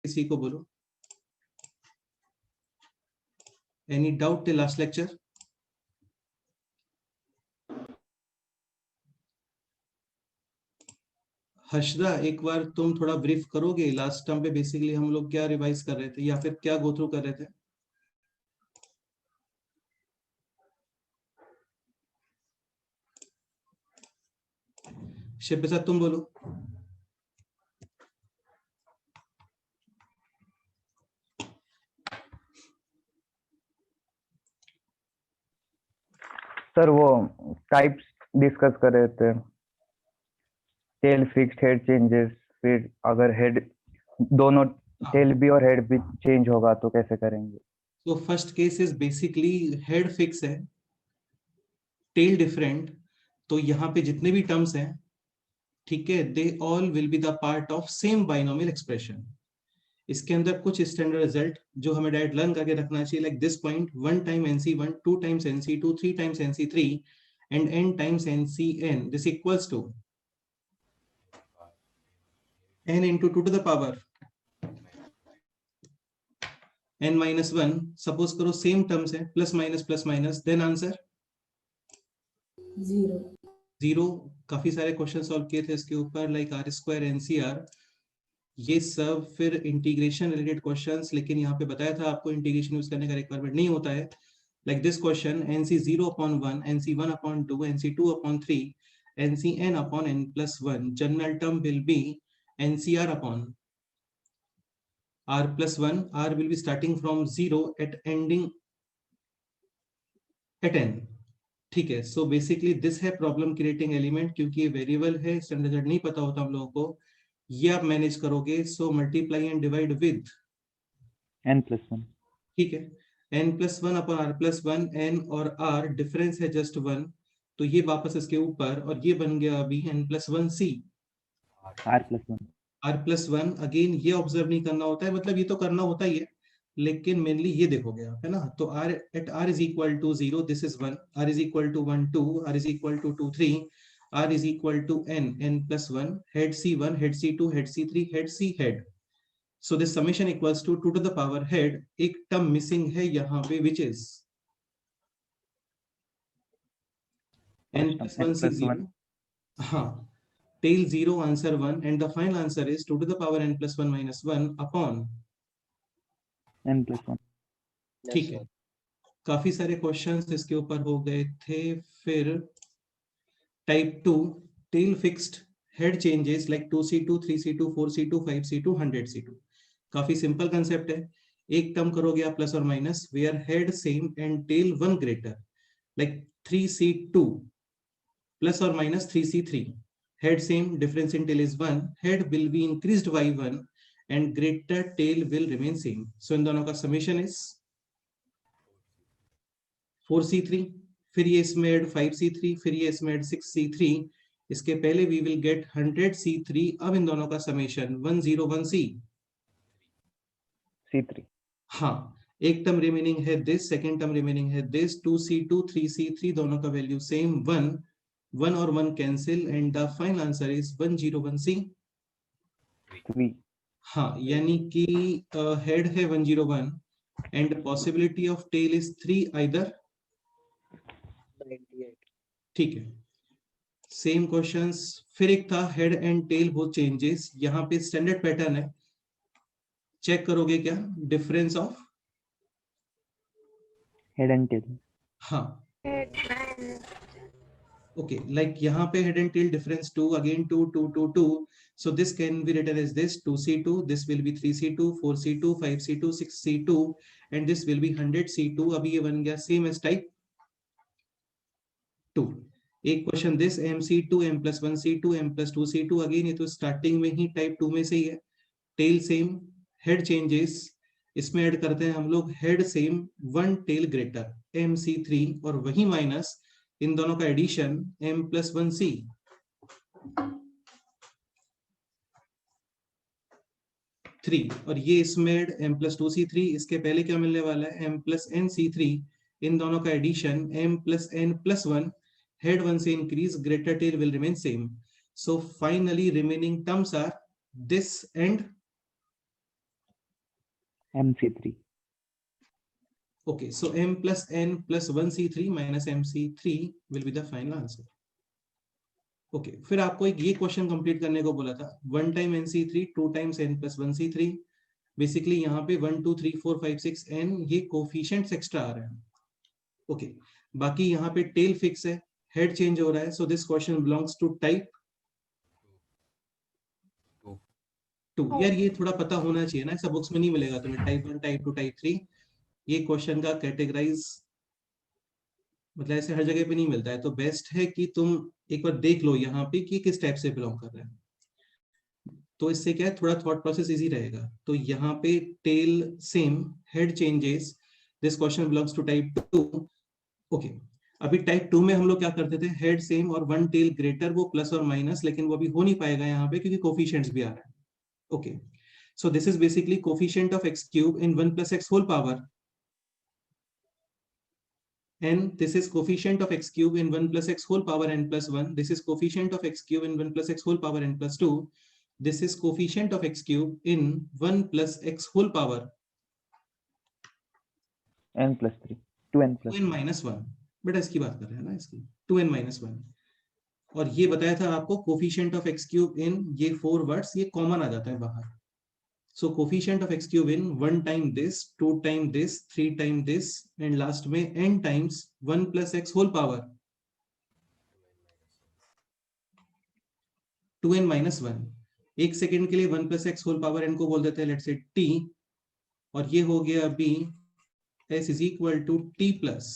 किसी को बोलो। Any doubt till last lecture? Harshada, एक बार तुम थोड़ा ब्रीफ करोगे लास्ट टर्म पे बेसिकली हम लोग क्या रिवाइज कर रहे थे या फिर क्या गो थ्रू कर रहे थे? शिव प्रसाद तुम बोलो। सर वो टाइप्स डिस्कस कर रहे थे, टेल फिक्स्ड, हेड चेंजेस, फिर अगर हेड दोनों टेल भी और हेड भी चेंज होगा तो कैसे करेंगे? तो first case is basically head fix है, टेल डिफरेंट, तो यहाँ पे जितने भी टर्म्स हैं, ठीक है, they all will be the part of same binomial expression. इसके अंदर कुछ स्टैंडर्ड रिजल्ट जो हमें डायरेक्ट लर्न करके रखना चाहिए, like this point 1 time NC1, 2 times NC2, 3 times NC3 and n times NCN. This equals to n into 2 to the power n minus 1. Suppose करो same terms है, प्लस माइनस, देन आंसर 0. काफी सारे question solve किए थे इसके ऊपर, like R² NCR, ये सब फिर इंटीग्रेशन रिलेटेड क्वेश्चंस, लेकिन यहाँ पे बताया था आपको इंटीग्रेशन यूज करने का रिक्वायरमेंट नहीं होता है। Like this question NC0/1, NC1/2, NC2/3, NCN/n+1, general term will be NCR/r+1. R will be starting from 0 at ending at n. ठीक है, सो बेसिकली दिस है प्रॉब्लम क्रिएटिंग एलिमेंट, क्योंकि ये वेरिएबल है, स्टैंडर्ड नहीं पता होता हम लोगों को, ये आप मैनेज करोगे। So multiply and divide with n+1, ठीक है, n+1/r+1, n और r डिफरेंस है जस्ट 1, तो ये वापस इसके ऊपर, और ये बन गया अभी n+1c r+1। अगेन ये ऑब्जर्व नहीं करना होता है, मतलब ये तो करना होता ही है, लेकिन मेनली ये देखोगे आप, है ना। तो r at r is equal to 0, this is 1, r is equal to 1 2, r is equal to 2 3, r is equal to n+1, head C1, head C2, head C3, head C head. So this summation equals to 2 to the power head. एक term missing है यहाँ पे, which is n+1c0. हाँ, tail 0, answer 1, and the final answer is 2 to the power n+1 minus 1 upon n+1. ठीक है, काफी सारे questions इसके ऊपर हो गए थे। फिर type 2, tail fixed, head changes like 2c2, 3c2, 4c2, 5c2, 100c2। काफी सिंपल कंसेप्ट है, एक टर्म करोगे आप प्लस और minus, where head same and tail 1 greater, like 3c2 plus और minus 3c3, head same, difference in tail is 1, head will be increased by 1 and greater tail will remain same. So इन दोनों का summation is 4c3, फिर ये इसमें add 5c3, फिर ये इसमें add 6c3, इसके पहले we will get 100c3। अब इन दोनों का summation 101c C3. हाँ, एक टर्म रिमेनिंग है दिस, सेकेंड टर्म रिमेनिंग है दिस, 2c2, 3c3, दोनों का वैल्यू सेम 1, 1 और 1 cancel, and the final answer is 101c। हाँ, यानी कि हेड है 101 and possibility of tail is 3 either 98. ठीक है, सेम क्वेश्चंस। फिर एक था head and tail both changes, यहाँ पे स्टैंडर्ड पैटर्न है, चेक करोगे क्या difference of head and tail? हाँ okay, like यहाँ पे head and tail difference 2, again 2 2 2 2, so this can be written as this 2c2, this will be 3c2, 4c2, 5c2, 6c2, and this will be 100c2। अभी ये बन गया same as type 2। एक question this mc2, m+1c2, m+2c2, again ये तो starting में ही type 2 में से ही है, टेल सेम, हेड चेंजेस, इसमें ऐड करते हैं हम लोग head same 1 tell greater mc3, और वही माइनस इन दोनों का एडिशन m+1c। और ये इसमें m+2c3, इसके पहले क्या मिलने वाला है m+nc3, इन दोनों का एडिशन m+n+1, हेड 1 से increase, greater tail will remain same. So finally remaining terms are this and MC3. Okay, so m plus n plus 1c3 minus mc3 will be the final answer. Okay फिर आपको एक ये question complete करने को बोला था 1 time nc3 2 times n plus 1c3 basically यहाँ पे 1 2 3 4 5 6 n ये कोफिशिएंट्स एक्स्ट्रा आ रहे हैं. ओके बाकी यहाँ पे टेल फिक्स है, हेड चेंज हो रहा है, so this question belongs to type 2. यार ये थोड़ा पता होना चाहिए ना, ऐसा बुक्स में नहीं मिलेगा तुम्हें टाइप 1 टाइप 2 टाइप 3. ये क्वेश्चन का कैटेगराइज मतलब ऐसे हर जगह पे नहीं मिलता है, तो बेस्ट है कि तुम एक बार देख लो यहाँ पे कि किस टाइप से बिलोंग कर रहे हैं, तो इससे क्या है थोड़ा थॉट प्रोसेस इजी रहेगा. तो यहाँ पे tail same, head changes, this question belongs to type 2. Okay अभी टाइप 2 में हम लोग क्या करते थे, हेड सेम और वन टेल ग्रेटर, वो प्लस और माइनस, लेकिन वो अभी हो नहीं पाएगा यहाँ पे क्योंकि कोफिशिएंट्स भी आ रहा है. Okay so this is basically coefficient of x cube in 1 plus x whole power, and this is coefficient of x cube in 1 plus x whole power n plus 1. This is coefficient of x cube in 1 plus x whole power n plus 2. This is coefficient of x cube in 1 plus x whole power n plus 3 2n plus 2n minus 1. बेटा इसकी बात कर रहे हैं ना, इसकी 2n minus 1. और ये बताया था आपको coefficient of x cube in ये 4 वर्ड्स ये कॉमन आ जाता है बाहर. So coefficient of x cube in 1 time this, 2 time this, 3 time this, and last में n times 1 plus x whole power 2n minus 1. एक सेकेंड के लिए 1 plus x whole power n को बोल देते हैं लेट्स से t, और ये हो गया अभी s is equal to t plus,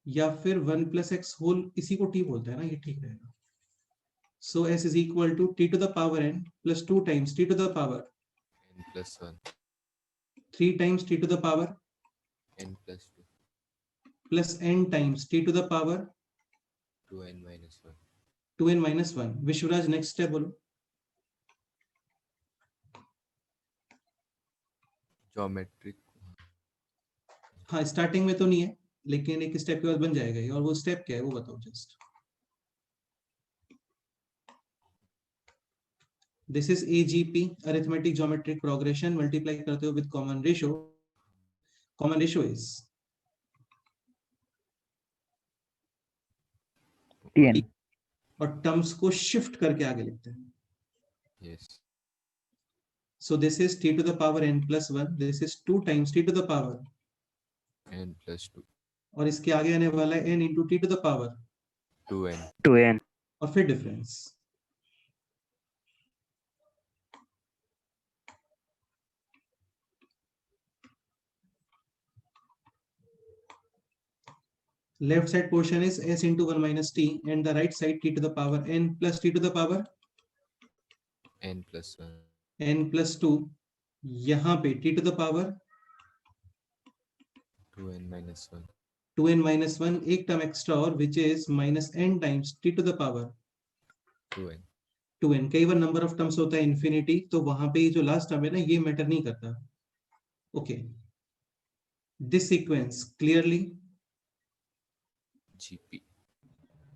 या फिर 1 plus x whole इसी को t बोलते हैं ना, ये ठीक रहेगा. So s is equal to t to the power n plus 2 times t to the power n plus 1 3 times t to the power n plus 2 plus n times t to the power 2n minus 1 2n minus 1. Vishwaraj next step बोलो. Geometric. हाँ starting में तो नहीं है, लेकिन एक step के बाद बन जाएगा ये, और वो स्टेप क्या है वो बताओ just. This is AGP, arithmetic geometric progression, multiply करते हो with common ratio. Common ratio is tn. और टर्म्स को शिफ्ट करके आगे लिखते हैं. yes So this is t to the power n plus 1. This is 2 times t to the power, n plus 2 और इसके आगे आने वाला है n into t to the power 2n 2n. और फिर difference. Left side portion is s into 1 minus t, and the right side t to the power n plus t to the power n plus 1 n plus 2. यहाँ पे t to the power 2n minus 1 2n minus 1, एक term extra और which is minus n times t to the power 2n 2n. कई बार number of terms होता है infinity, तो वहां पे जो लास्ट टर्म है ना ये मैटर नहीं करता. Okay this sequence clearly gp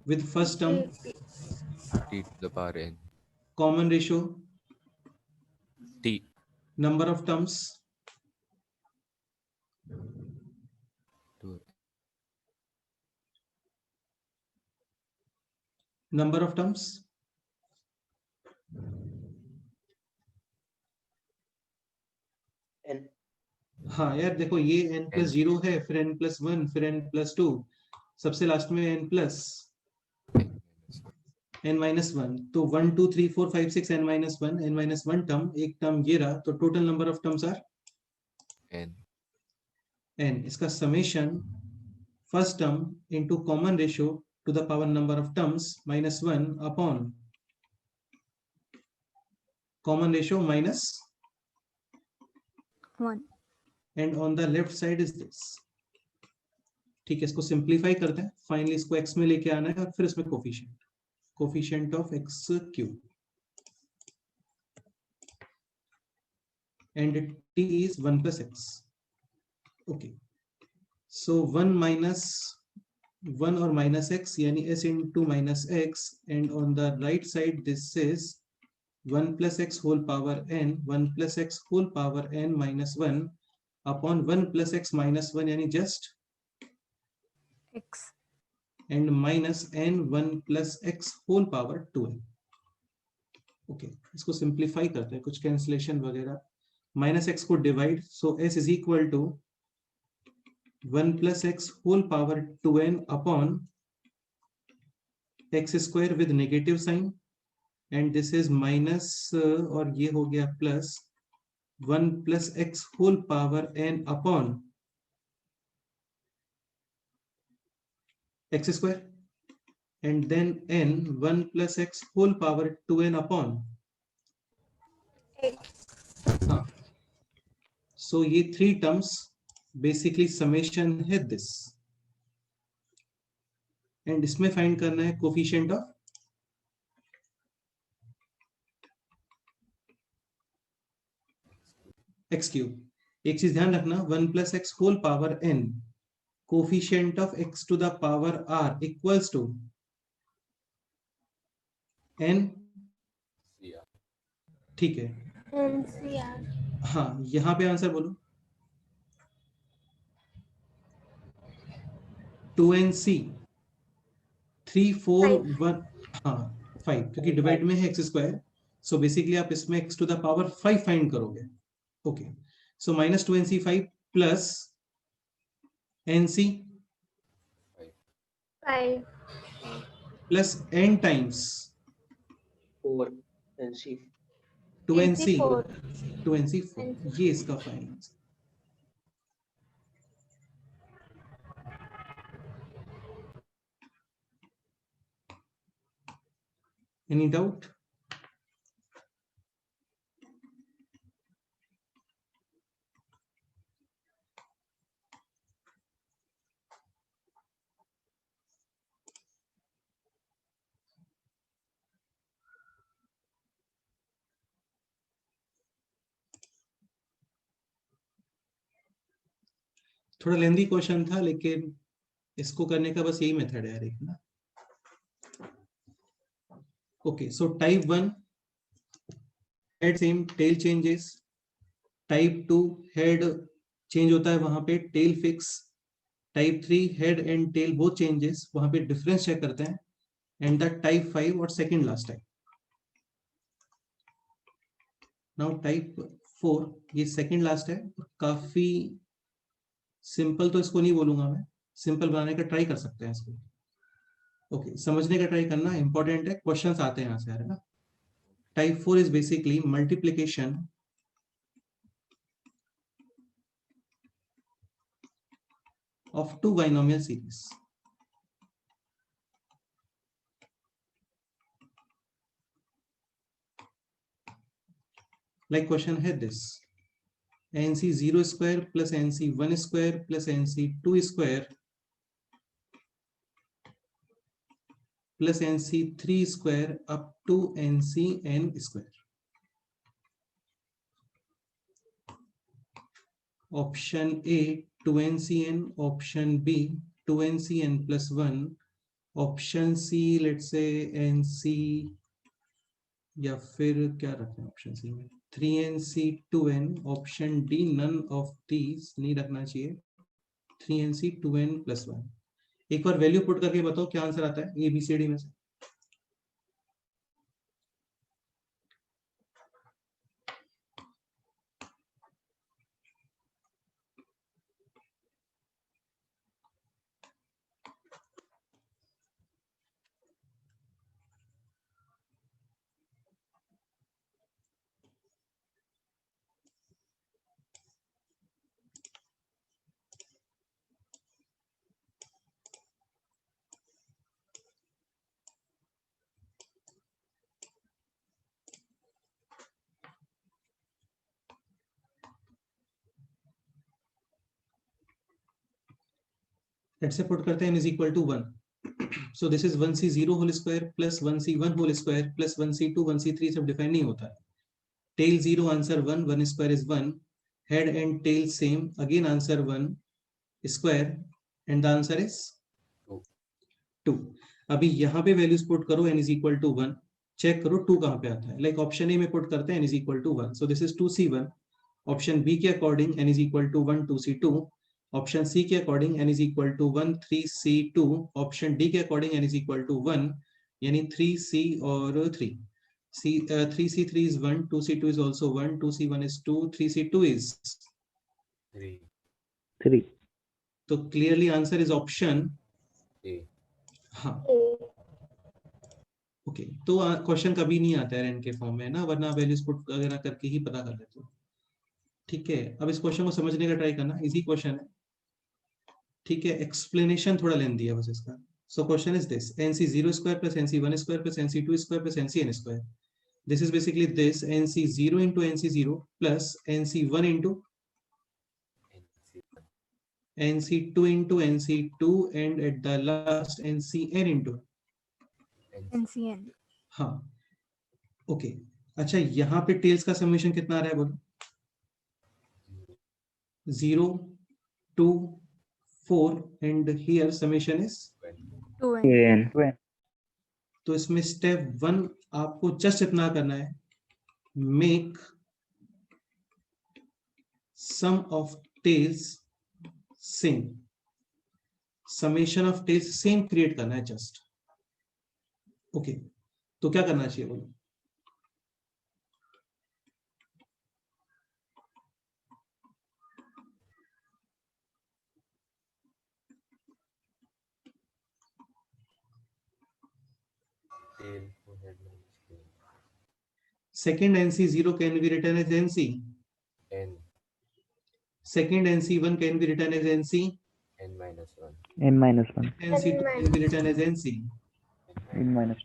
with first term t to the power n common ratio, t number of terms 2 number of terms n. हाँ यार देखो ये n plus 0 है, फिर n plus 1, फिर n plus 2, सबसे लास्ट में n plus n minus 1. तो 1 2 3 4 5 6 n minus 1 टर्म, एक टर्म ये रहा, तो total number of terms are n n. इसका summation first term into common ratio to the power number of terms minus 1 upon common ratio minus 1. and on the left side is this. ठीक है इसको simplify करते हैं, finally इसको x में लेके आना है और फिर इसमें coefficient of x cube and t is 1 plus x. okay so 1 minus 1 or minus x यानी s into minus x, and on the right side this is 1 plus x whole power n 1 plus x whole power n minus 1 upon 1 plus x minus 1 यानी just x and minus n 1 plus x whole power 2n. Okay इसको simplify करते हैं, कुछ cancellation वगैरह, minus X को divide, so s is equal to 1 plus x whole power 2n upon X square with negative sign, and this is minus और ये हो गया plus 1 plus x whole power n upon X square, and then n 1 plus x whole power 2n upon x. हाँ, so ये three terms basically summation है this, and इसमें find करना है coefficient of x cube. एक चीज ध्यान रखना, 1 plus x whole power n coefficient of x to the power r equals to n, ठीक है, NCR. हाँ यहाँ पे आंसर बोलो 2nc 3 4 1 हाँ 5, क्योंकि डिवाइड में है एक्स स्क्वायर, सो बेसिकली आप इसमें x to the power 5 find करोगे. Okay so minus 2nc 5 plus nc 5. Plus n times 4 NC 2nc 4. 2nc 4, ये इसका फाइनल आंसर. Any doubt? थोड़ा लेंदी क्वेश्चन था, लेकिन इसको करने का बस यही मेथड है देखना. Okay, so type 1 head same, tail changes. Type 2 head change होता है वहां पे, tail fix. Type 3 head and tail both changes, वहां पे difference check करते हैं. And the type 5 और second last type. Now type 4 ये second last है, काफी सिंपल तो इसको नहीं बोलूंगा मैं, सिंपल बनाने का ट्राई कर सकते हैं इसको. ओके समझने का ट्राई करना इंपॉर्टेंट है, क्वेश्चंस आते हैं यहाँ से, है ना. Type 4 is basically multiplication of two binomial series. Like question है this, nc 0 square plus nc 1 square plus nc 2 square plus nc 3 square up to nc n square. Option A 2ncn, option B 2ncn plus 1, option C let's say nc, या फिर क्या रखें option C में 3nc 2n, option D none of these नहीं रखना चाहिए, 3nc 2n plus 1. एक बार value put करके बताओ क्या आंसर आता है ए बी सी डी में से. लेट्स से पुट करते हैं n is equal to 1. So this is 1c0 whole square plus 1c1 whole square plus 1c2 1c3 सब डिफाइन नहीं होता है. Tail 0 answer 1, 1 square is 1, head and tail same, again answer 1 square and the answer is 2. अभी यहाँ पे values put करो n is equal to 1, check करो 2 कहाँ पे आता है. लाइक ऑप्शन ए में पुट करते हैं n is equal to 1. So this is 2c1. Option B के according n is equal to 1 2c2. Option C के according n is equal to 1 3c2. Option D के according n is equal to 1 यानी 3c और 3. 3c3 is 1, 2c2 is also 1, 2c1 is 2, 3c2 is 3. तो clearly answer is option A. हाँ. Okay तो question कभी नहीं आता है n के फॉर्म में ना, वरना वैल्यूज पुट वगैरह करके ही पता कर लेते हो. ठीक है, अब इस क्वेश्चन को समझने का ट्राई करना, इजी क्वेश्चन है. ठीक है, एक्सप्लेनेशन थोड़ा लेंदी है बस इसका. So question is this nc0 square plus nc1 square plus nc2 square plus ncn square. This is basically this nc0 into nc0 plus nc1 into nc2 into nc2 and at the last ncn into NCN. हाँ. Okay अच्छा, यहाँ पे tales का summation कितना आ रहा है बोलो? 0 2 4 and here summation is 2N. तो इसमें स्टेप 1 आपको जस्ट इतना करना है, make sum of tails same. Summation of tails same create करना है जस्ट. ओके तो क्या करना चाहिए बोलो? Tail for head minus tail. Second nc0 can be written as nc. N. Second nc1 can be written as nc. N minus 1. n minus 1. nc2 can be written as nc. n minus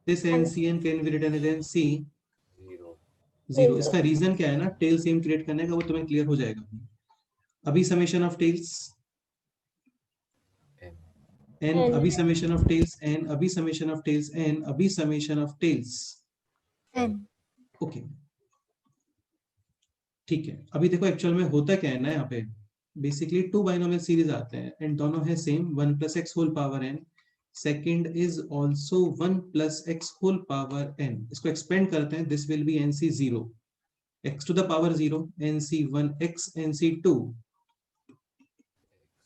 This ncn can be written as nc. 0. 0. इसका reason क्या है ना, tell same create करने का, वो तुम्हें clear हो जाएगा. अभी summation of tails N. n, अभी समेशन ऑफ टेल्स n, अभी समेशन ऑफ टेल्स n, अभी summation of tails. N. Okay ठीक है. अभी देखो एक्चुअल में होता क्या है ना, यहाँ पे बेसिकली 2 बाइनोमियल सीरीज आते हैं एंड दोनों है same 1 plus x whole power n. Second is also 1 plus x whole power n. इसको एक्सपेंड करते हैं, this will be nc0 x to the power 0 nc1 x nc2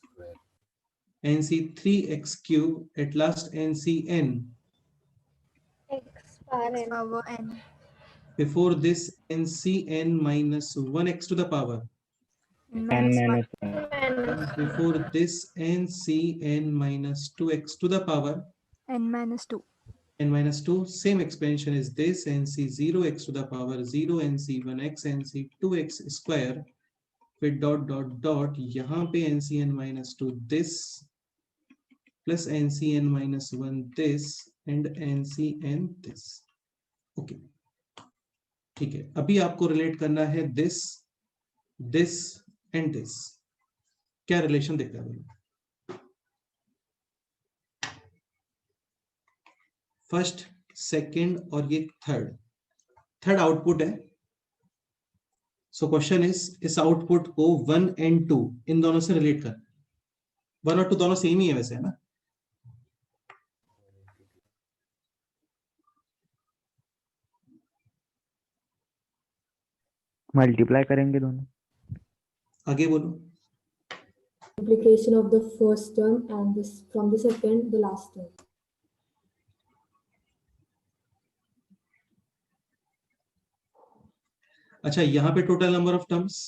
Square. nc3 x cube at last ncn. X power N. Before this ncn minus 1 x to the power. n Minus minus 1. Before this ncn minus 2x to the power N minus 2. n minus 2. Same expansion is this nc0 x to the power 0 nc1 x nc2 x square फिर dot dot dot यहाँ पे ncn minus 2 this plus ncn minus 1 this and ncn this. Okay ठीक है, अभी आपको relate करना है this this and this. क्या रिलेशन दिख रहा है? फर्स्ट सेकंड और ये थर्ड आउटपुट है. सो क्वेश्चन इज इस आउटपुट को 1 एंड 2 इन दोनों से रिलेट करना. 1 और 2 दोनों सेम ही है वैसे, है ना? मल्टीप्लाई करेंगे दोनों. आगे बोलो. Multiplication of the first term and this from the second the last term. अच्छा, यहाँ पे total number of terms,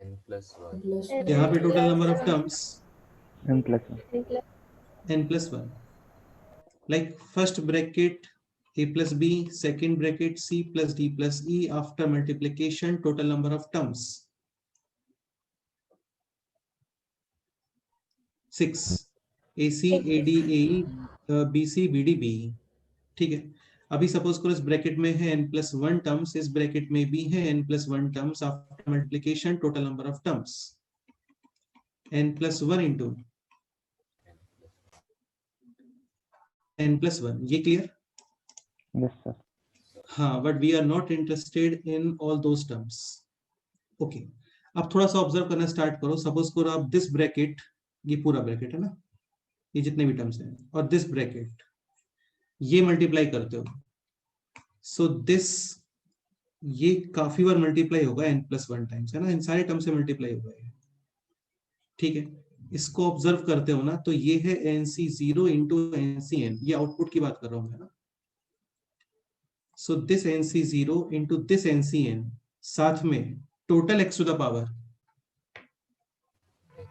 N plus 1. Plus यहाँ पे total number of terms n plus 1. n plus 1. Like first bracket a plus b, second bracket c plus d plus e. After multiplication, total number of terms 6. ac ad ae bc bd be. ठीक है, अभी suppose करो इस bracket में है n plus 1 terms, इस bracket में भी है n plus 1 terms. After multiplication total number of terms n plus 1 into n plus 1. ये क्लियर? Yes sir. हाँ, but we are not interested in all those terms. Okay, अब थोड़ा सा observe करना स्टार्ट करो. सपोज करो आप दिस ब्रैकेट, ये पूरा ब्रैकेट है ना, ये जितने भी टर्म्स हैं, और दिस ब्रैकेट, ये मल्टीप्लाई करते हो, सो दिस ये काफी बार मल्टीप्लाई होगा n+1 टाइम्स, है ना, इन सारे टर्म से मल्टीप्लाई होगा ये, ठीक है। इसको ऑब्जर्व करते हो ना, तो ये है NC0 इंटू NCN, ये आउटपुट की बात कर रहा हूं मैं ना। So this NC0 into this NCN, साथ में total x to the power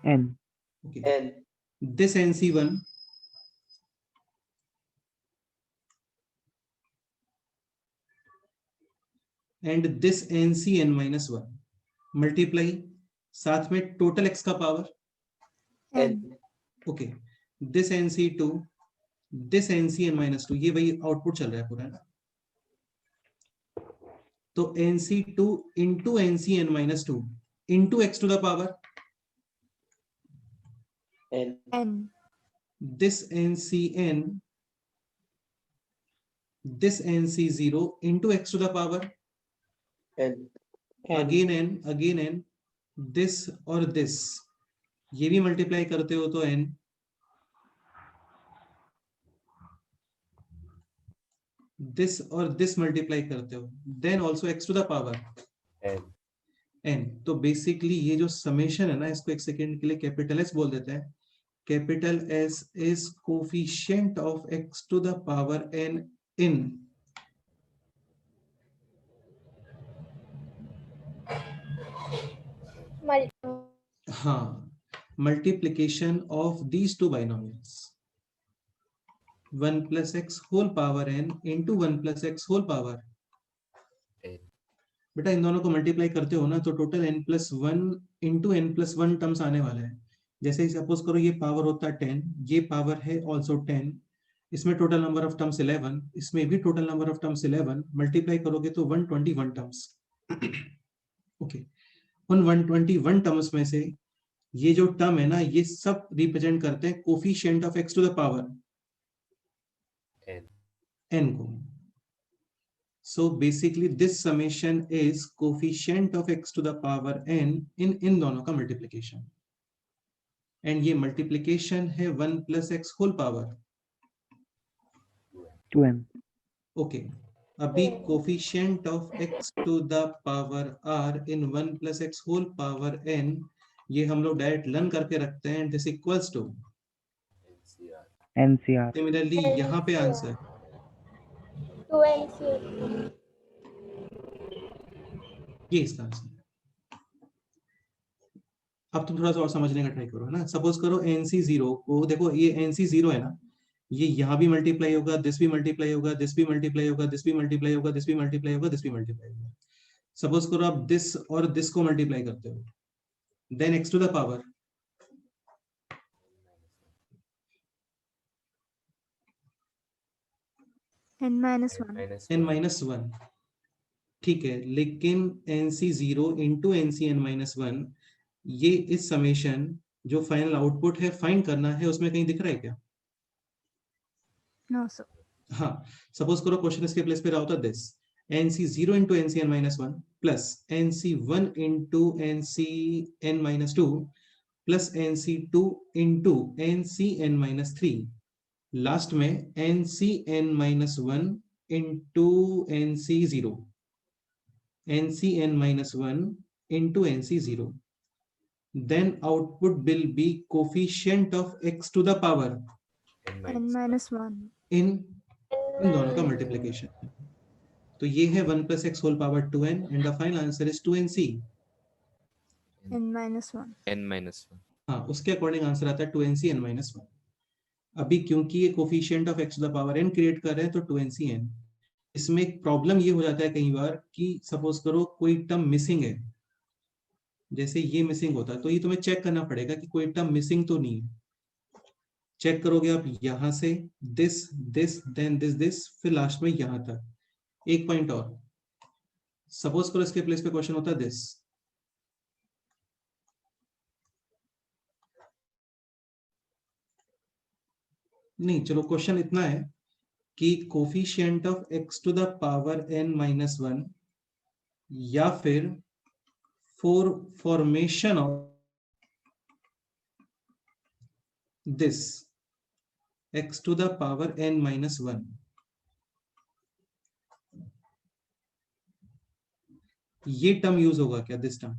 n okay, n this NC1 and this NCN-1 multiply, साथ में टोटल x का power n, okay, this NC2 this NCN-2, ये वही आउटपुट चल रहा है पूरा, है ना। तो NC2 into NCN-2 into x to the power n n, this NCN this NC0 into x to the power n again n this और this, ये भी मल्टीप्लाई करते हो तो n, this और this मल्टीप्लाई करते हो then also x to the power n n। तो बेसिकली ये जो समेशन है ना, इसको एक सेकेंड के लिए कैपिटल S बोल देते हैं। Capital S is coefficient of x to the power n in हाँ, multiplication of these two binomials 1 plus x whole power n into 1 plus x whole power n बेटा इन दोनों को मल्टीप्लाई करते हो ना, तो total n+1 into n+1 terms आने वाला है। जैसे सपोज करो ये पावर होता है 10, ये पावर है ऑल्सो 10, इसमें टोटल नंबर ऑफ टर्म्स 11, इसमें भी total number of terms 11, multiply करोगे तो 121 टर्म्स ओके। उन 121 टर्म्स में से ये जो टर्म है ना, ये सब रिप्रेजेंट करते हैं coefficient of x to the power n n को। So basically this summation is coefficient of x to the power n इन दोनों का मल्टीप्लिकेशन, एंड ये मल्टीप्लिकेशन है 1 plus x whole power 2n okay. अभी coefficient of x to the power r in 1 plus x whole power n, ये हम लोग direct learn करके रखते हैं, this equals to ncr ncr similarly यहाँ पे आंसर 2nc, ये इसका आंसर है। अब तुम थोड़ा सा और समझने का ट्राई करो, है ना। सपोज करो NC0 को देखो, ये NC0 है ना, ये यहाँ भी मल्टीप्लाई होगा, दिस भी मल्टीप्लाई होगा, दिस भी मल्टीप्लाई होगा, दिस भी मल्टीप्लाई होगा, दिस भी मल्टीप्लाई होगा, दिस भी मल्टीप्लाई होगा। सपोज करो आप दिस और दिस को मल्टीप्लाई करते हो, then x to the power n-1, ठीक है। लेकिन NC0 इंटू NCN-1, ये इस समेशन जो फाइनल आउटपुट है फाइंड करना है, उसमें कहीं दिख रहा है क्या? no sir, हाँ, सपोज करो क्वेश्चन इसके प्लेस पे रहा होता this NC0 into NCN-1 plus NC1 into NCN-2 plus NC2 into NCN-3, last में NCN-1 into NC0, NCN-1 into NC0, then output will be coefficient of x to the power n-1, इन दोनों का multiplication. तो ये है 1 plus x whole power 2n and the final answer is 2nc। n-1, n-1 हाँ, उसके according answer आता है 2nc n-1। अभी क्योंकि ये coefficient of x to the power n create कर रहे हैं, तो 2nc n। इसमें एक प्रॉब्लम ये हो जाता है कई बार कि सपोज करो कोई टर्म मिसिंग है, जैसे ये मिसिंग होता है, तो ये तुम्हें चेक करना पड़ेगा कि कोई टर्म मिसिंग तो नहीं है। चेक करोगे आप यहां से this this then this this, फिर लास्ट में यहां तक। एक पॉइंट और, सपोज करो इसके प्लेस पे क्वेश्चन होता है दिस, नहीं चलो क्वेश्चन इतना है कि coefficient of x to the power n-1 या फिर formation of this x to the power n-1, ये टर्म यूज होगा क्या, दिस टर्म?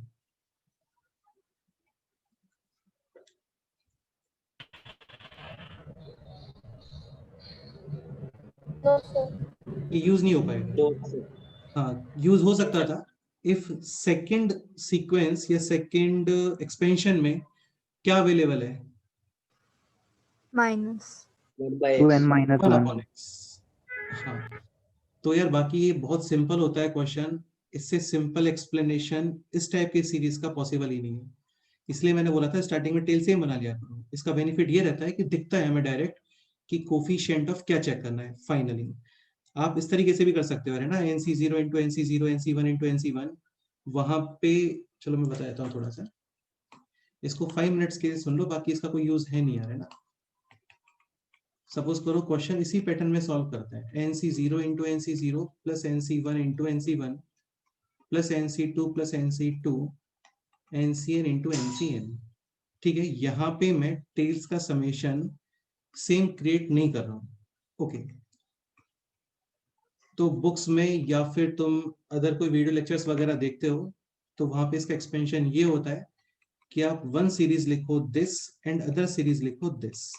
No, sir. ये यूज नहीं हो पाएगा। No, sir. हाँ, यूज हो सकता था इफ सेकंड सीक्वेंस या सेकंड एक्सपेंशन में क्या अवेलेबल है? minus 1 by 2n x. minus 1 1. Upon x. हाँ, तो यार बाकी ये बहुत सिंपल होता है क्वेश्चन, इससे सिंपल एक्सप्लेनेशन इस टाइप की सीरीज का पॉसिबल ही नहीं है। इसलिए मैंने बोला था स्टार्टिंग में टेल से ही बना लिया करो। इसका बेनिफिट ये रहता है कि दिखता है हमें डायरेक्ट कि कोफिशिएंट ऑफ क्या चेक करना है फाइनली। आप इस तरीके से भी कर सकते हो, है ना, NC0 into NC0, NC1 into NC1। वहां पे चलो मैं बता देता हूँ थोड़ा सा, इसको 5 मिनट्स के लिए सुन लो, बाकी इसका कोई यूज है नहीं यार, है ना। सपोज करो क्वेश्चन इसी पैटर्न में सॉल्व करते हैं, NC0 into NC0 plus NC1 into NC1 plus NC2 plus NC2 NCN into NCN। ठीक है, यहाँ पे मैं टेल्स का समेशन सेम क्रिएट नहीं कर रहा हूँ। ओके, तो बुक्स में या फिर तुम अदर कोई वीडियो लेक्चर्स वगैरह देखते हो तो वहां पे इसका एक्सपेंशन ये होता है कि आप वन सीरीज लिखो दिस एंड अदर सीरीज लिखो दिस।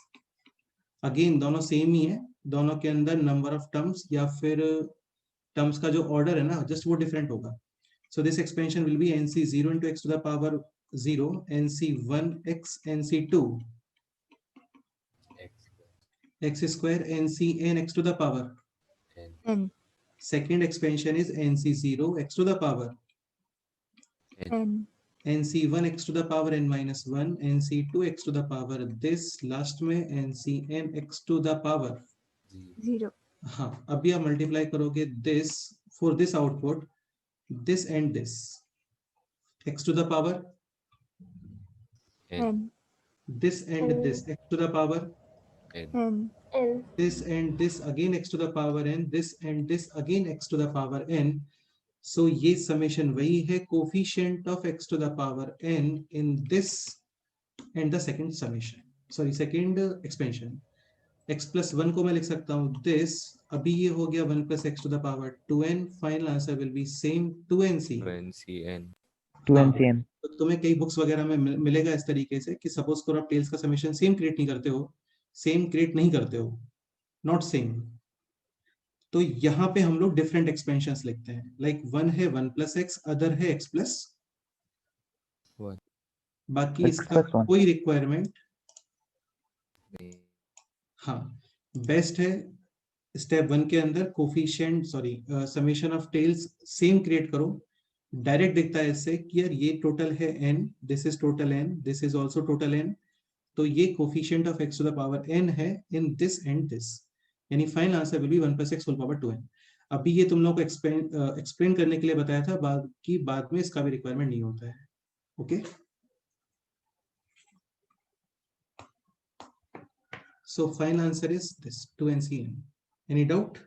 अगेन दोनों सेम ही है, दोनों के अंदर नंबर ऑफ टर्म्स या फिर टर्म्स का जो ऑर्डर है ना जस्ट वो डिफरेंट होगा। So this expansion will be NC0 into x to the power 0 NC1 x NC2 X x square NCN x to the power। N n Second expansion is NC0 x to the power n NC1 x to the power n minus 1 NC2 x to the power this last में NCN x to the power। 0 0 हाँ, अभी आप multiply करोगे this for this output, this and this x to the power, N n this and this x to the power, N n n this and this again x to the power n, this and this again x to the power n। So ये summation वही है, coefficient of x to the power n in this and the second summation, sorry second expansion। x plus 1 को मैं लिख सकता हूँ this, अभी ये हो गया 1 plus x to the power 2n। Final answer will be same 2nc। 2NCN 2ncn. तो तुम्हें कई बुक्स वगैरह में मिलेगा इस तरीके से कि सपोज करो आप टेल्स का समेशन सेम क्रिएट नहीं करते हो, सेम क्रिएट नहीं करते हो, नॉट सेम, तो यहाँ पे हम लोग डिफरेंट एक्सपेंशंस लिखते हैं। लाइक वन है 1 plus x, अदर है x plus 1 बाकी X इसका plus 1. कोई रिक्वायरमेंट। नहीं हाँ, बेस्ट है स्टेप 1 के अंदर coefficient sorry summation of tails same create करो, डायरेक्ट दिखता है इससे कि यार ये टोटल है n, this is total n, this is also total n, तो ये coefficient of x to the power n है इन दिस एंड दिस, यानी final answer will be 1 plus x whole power 2n। अभी ये तुम लोग को एक्सप्लेन करने के लिए बताया था, बाकी बाद में इसका भी रिक्वायरमेंट नहीं होता है। Okay, so final answer is this 2NCN। Any doubt?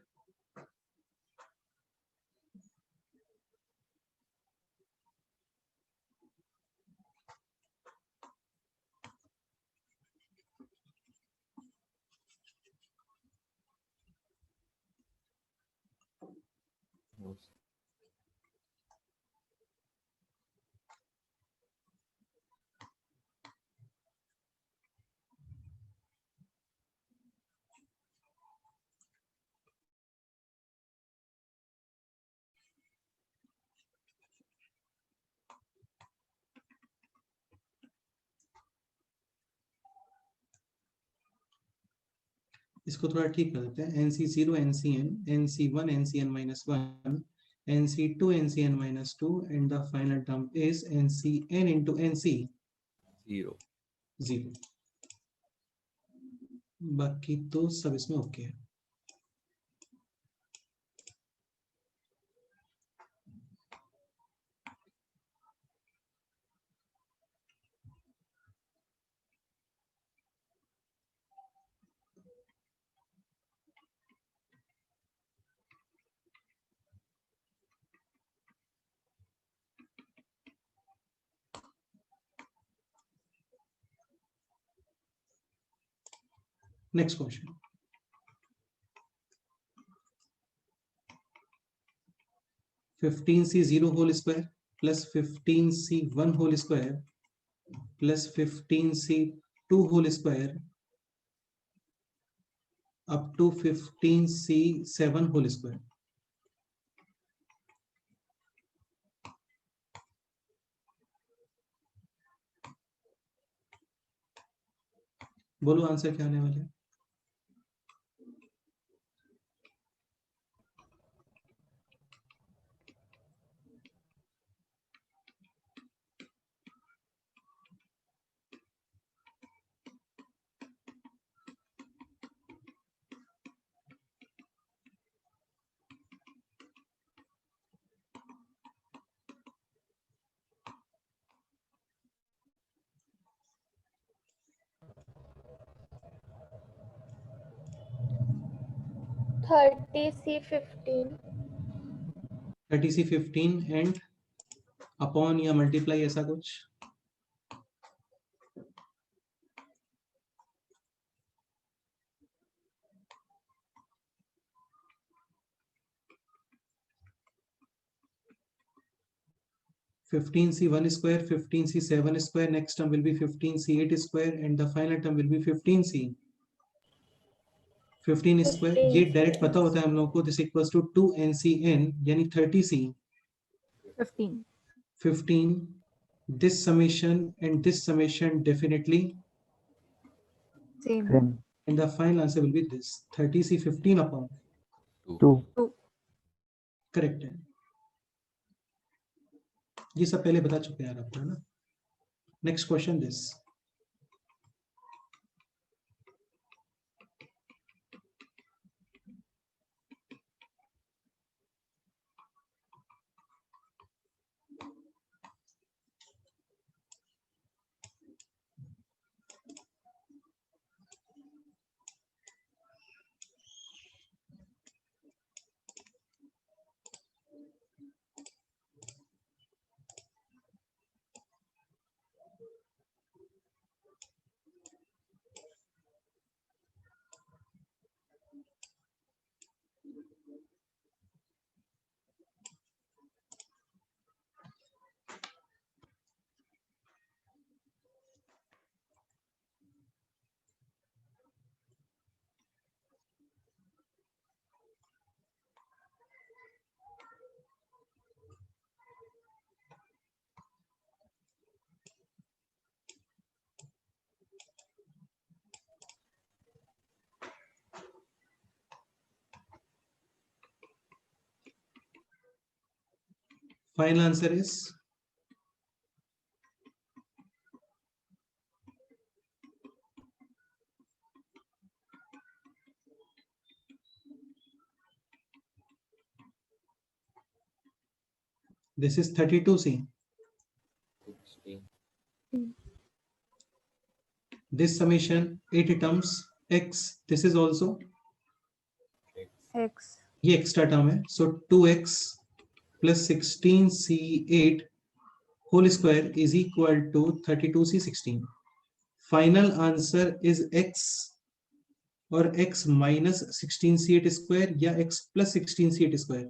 इसको थोड़ा ठीक कर देते हैं, NC0 NCN NC1 NCN minus 1 NC2 NCN minus 2 and the final term is NCN into NC 0 0। बाकी तो सब इसमें ओके है। Next question, 15c0 whole square plus 15c1 whole square plus 15c2 whole square up to 15c7 whole square. बोलो answer क्या आने वाला है? Thirty C 15 30c15 and upon या मल्टीप्लाई ऐसा कुछ. (15c1 square, 15c7 square, next term will be 15c8 square and the final term will be 15c 15 square. ये direct पता होता है हम लोगों को. दिस इक्वल्स टू 2ncn यानी 30c 15. 15. This summation and this summation definitely, Same. Same. and the final answer will be this 30c 15 upon. 2. Correct है. ये सब पहले बता चुके हैं यार आपको, है ना. Next question this. Final answer is this is 32c. 16. This summation 8 terms x. This is also X. ये extra term है. So 2x plus 16c8 whole square is equal to 32c16. Final answer is x और x minus 16c8 square या x plus 16c8 square.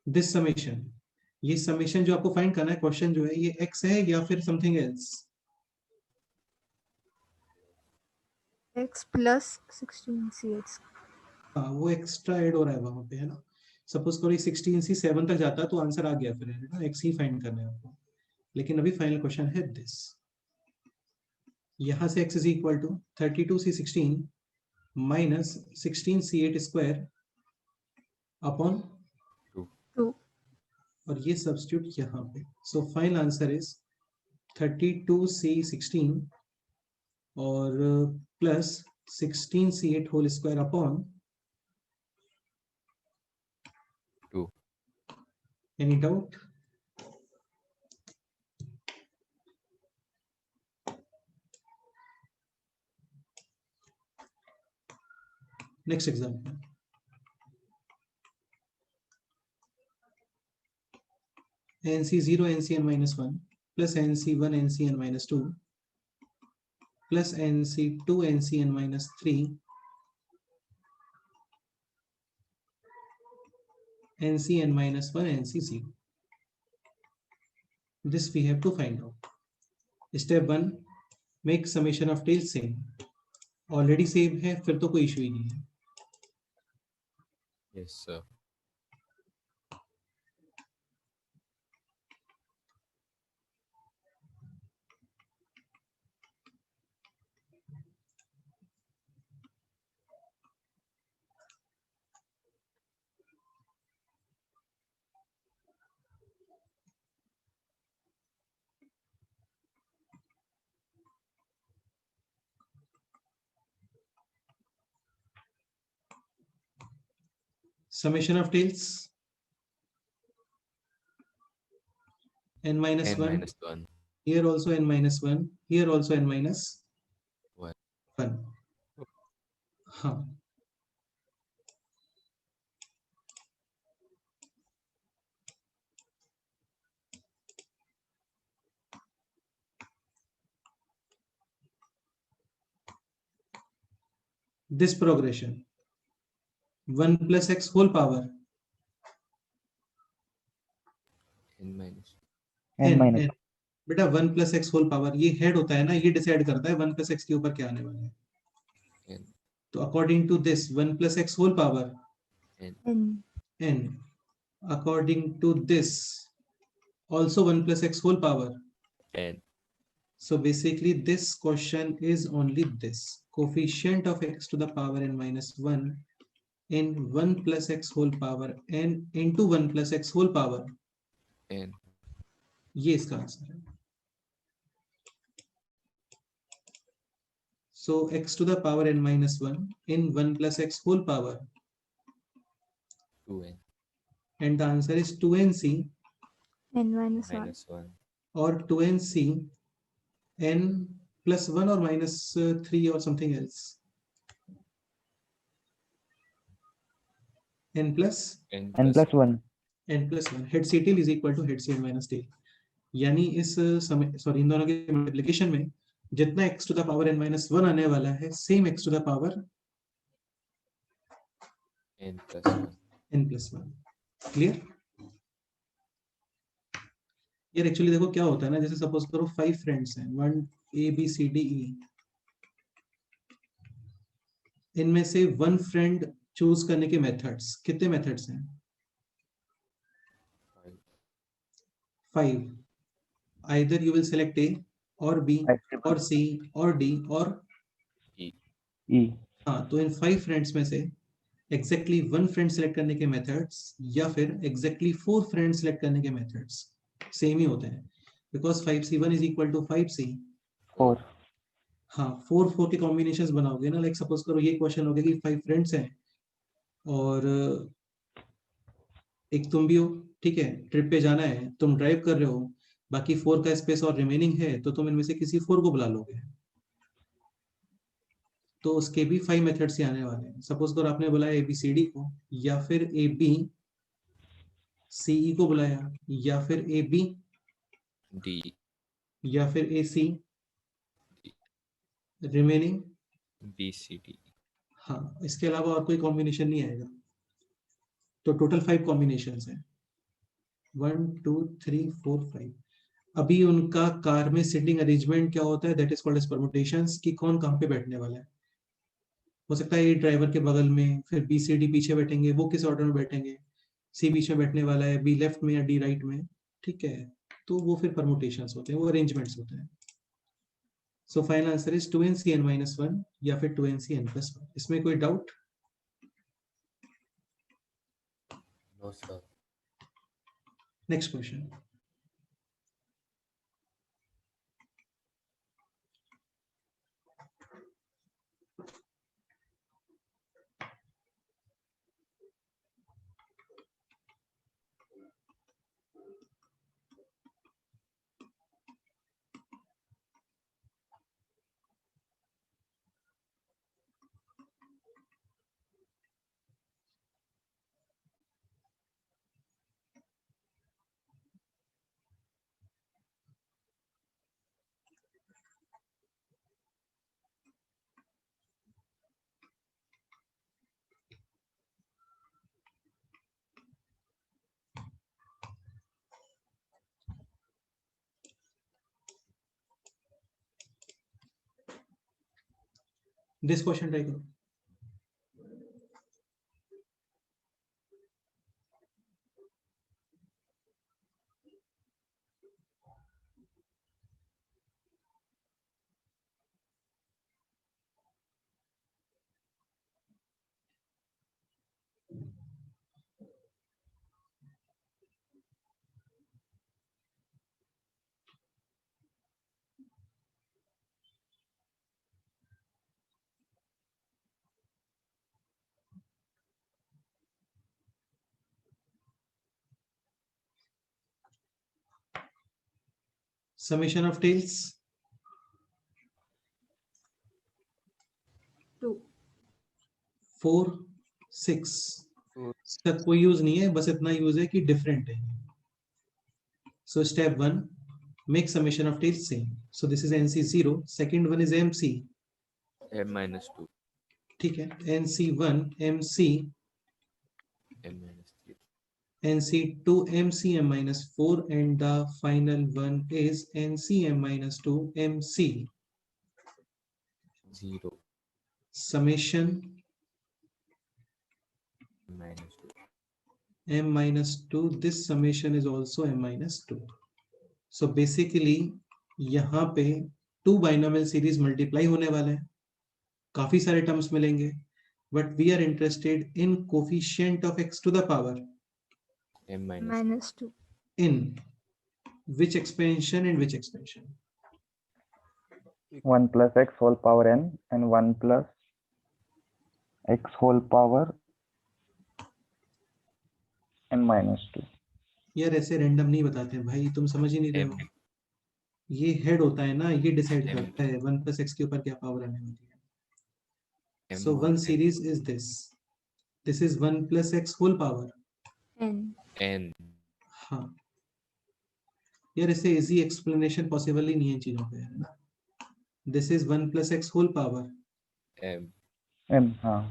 This summation, ये summation जो आपको find करना है, question जो है ये x है या फिर something else. X plus 16CX. हाँ, वो एक्स्ट्रा ऐड हो रहा है वहां पे, है ना. सपोज करो 16c7 तक जाता तो आंसर आ गया, फिर है ना x ही फाइंड करना है आपको. लेकिन अभी फाइनल क्वेश्चन है दिस. यहां से x is equal to 32c16 minus 16c8 square upon 2. और ये सब्स्टिट्यूट यहाँ पे. सो फाइनल आंसर इज 32c16 और plus 16c8 whole square upon 2. Any doubt? Next example. NC0 NCN minus 1 plus NC1 NCN minus 2 plus NC2 NCN minus 3 NC n minus 1 NCC. This we have to find out. Step 1, make summation of tails same. Already same है, फिर तो कोई issue ही नहीं है. Yes, sir. Summation of tails n minus N 1. minus 1. Here also n minus 1. Here also n minus 1. 1. हाँ. This progression 1 plus x whole power N minus. n minus n. बेटा 1 plus x whole power ये head होता है ना, ये decide करता है 1 plus x के ऊपर क्या आने वाला है. N. तो according to this 1 plus x whole power N. N. n. According to this also 1 plus x whole power. N. So basically this question is only this coefficient of x to the power n minus 1 in 1 plus x whole power n into 1 plus x whole power. N. ये इसका answer है. So x to the power n minus 1 in 1 plus x whole power, 2N. and the answer is 2nc N minus 1. Minus 1. or 2nc n plus 1 or minus 3 or something else. n plus N n plus 1 n plus 1 head c tail is equal to head c n minus tail. यानी इस समय sorry इन दोनों के multiplication में जितना x to the power n minus 1 आने वाला है same x to the power N plus 1. n plus 1. Clear. यार एक्चुअली देखो क्या होता है ना, जैसे सपोज करो 5 फ्रेंड्स हैं 1 a b c d e. इनमें से 1 फ्रेंड चूज करने के मेथड्स कितने मेथड्स हैं? 5. Either you will select A or B or C or D or E. e हाँ, तो इन 5 फ्रेंड्स में से एग्जैक्टली 1 फ्रेंड सेलेक्ट करने के मेथड्स या फिर एग्जैक्टली 4 फ्रेंड सेलेक्ट करने के मेथड्स सेम ही होते हैं, because 5C1 is equal to 5C. 4 हाँ, 4 के कॉम्बिनेशंस बनाओगे ना, लाइक सपोज करो ये क्वेश्चन हो गया कि 5 फ्रेंड्स हैं और एक तुम भी हो, ठीक है, ट्रिप पे जाना है, तुम ड्राइव कर रहे हो, बाकी 4 का स्पेस और रिमेनिंग है, तो तुम इनमें से किसी 4 को बुला लोगे. तो उसके भी 5 मेथड्स ही आने वाले हैं. सपोज करो आपने बुलाया ABCD को, या फिर ABCE को बुलाया, या फिर AB, D. या फिर AC, remaining. B C D. हाँ, इसके अलावा और कोई कॉम्बिनेशन नहीं आएगा. तो टोटल 5 कॉम्बिनेशंस हैं. 1 2 3 4 5. अभी उनका कार में सिटिंग अरेंजमेंट क्या होता है, that is called as permutations, कि कौन कहाँ पे बैठने वाला है. हो सकता है ये ड्राइवर के बगल में, फिर BCD पीछे बैठेंगे, वो किस ऑर्डर में बैठेंगे, C बीच में बैठने वाला है, B लेफ्ट में या D राइट में. ठीक है, तो वो फिर परमुटेशंस होते हैं, वो अरेंजमेंट्स होते हैं. सो final answer is 2nc n minus 1 या फिर 2nc n plus 1. इसमें कोई doubt? No, sir. Next question. This question try करो. Summation of tails. 2. 4 6 तक कोई यूज नहीं है, बस इतना यूज है कि डिफरेंट है. So step 1, make summation of tails same. So this is NC0. Second one is MC. M minus 2. ठीक है. NC1 MC, M minus 3. NC2 MCM minus 4, and the final one is NCM minus 2 MC. 0. Summation M minus 2. M minus 2. This summation is also M minus 2. So basically यहाँ पे 2 binomial series multiply होने वाले हैं, काफी सारे terms मिलेंगे, but we are interested in coefficient of x to the power. M minus minus 2. In which expansion and which expansion? 1 plus x whole power n and 1 plus x whole power n minus 2. यार ऐसे random नहीं बताते हैं भाई, तुम समझ ही नहीं रहे M. हो. ये हेड होता है ना, ये डिसाइड M. करता है 1 plus x के ऊपर क्या पावर आने वाली है. M So or one N. series is this. This is 1 plus x whole power. N. N. हाँ यार, ऐसे इजी एक्सप्लेनेशन पॉसिबल ही नहीं है चीजों का, है ना. This is 1 plus x whole power. M. m हाँ.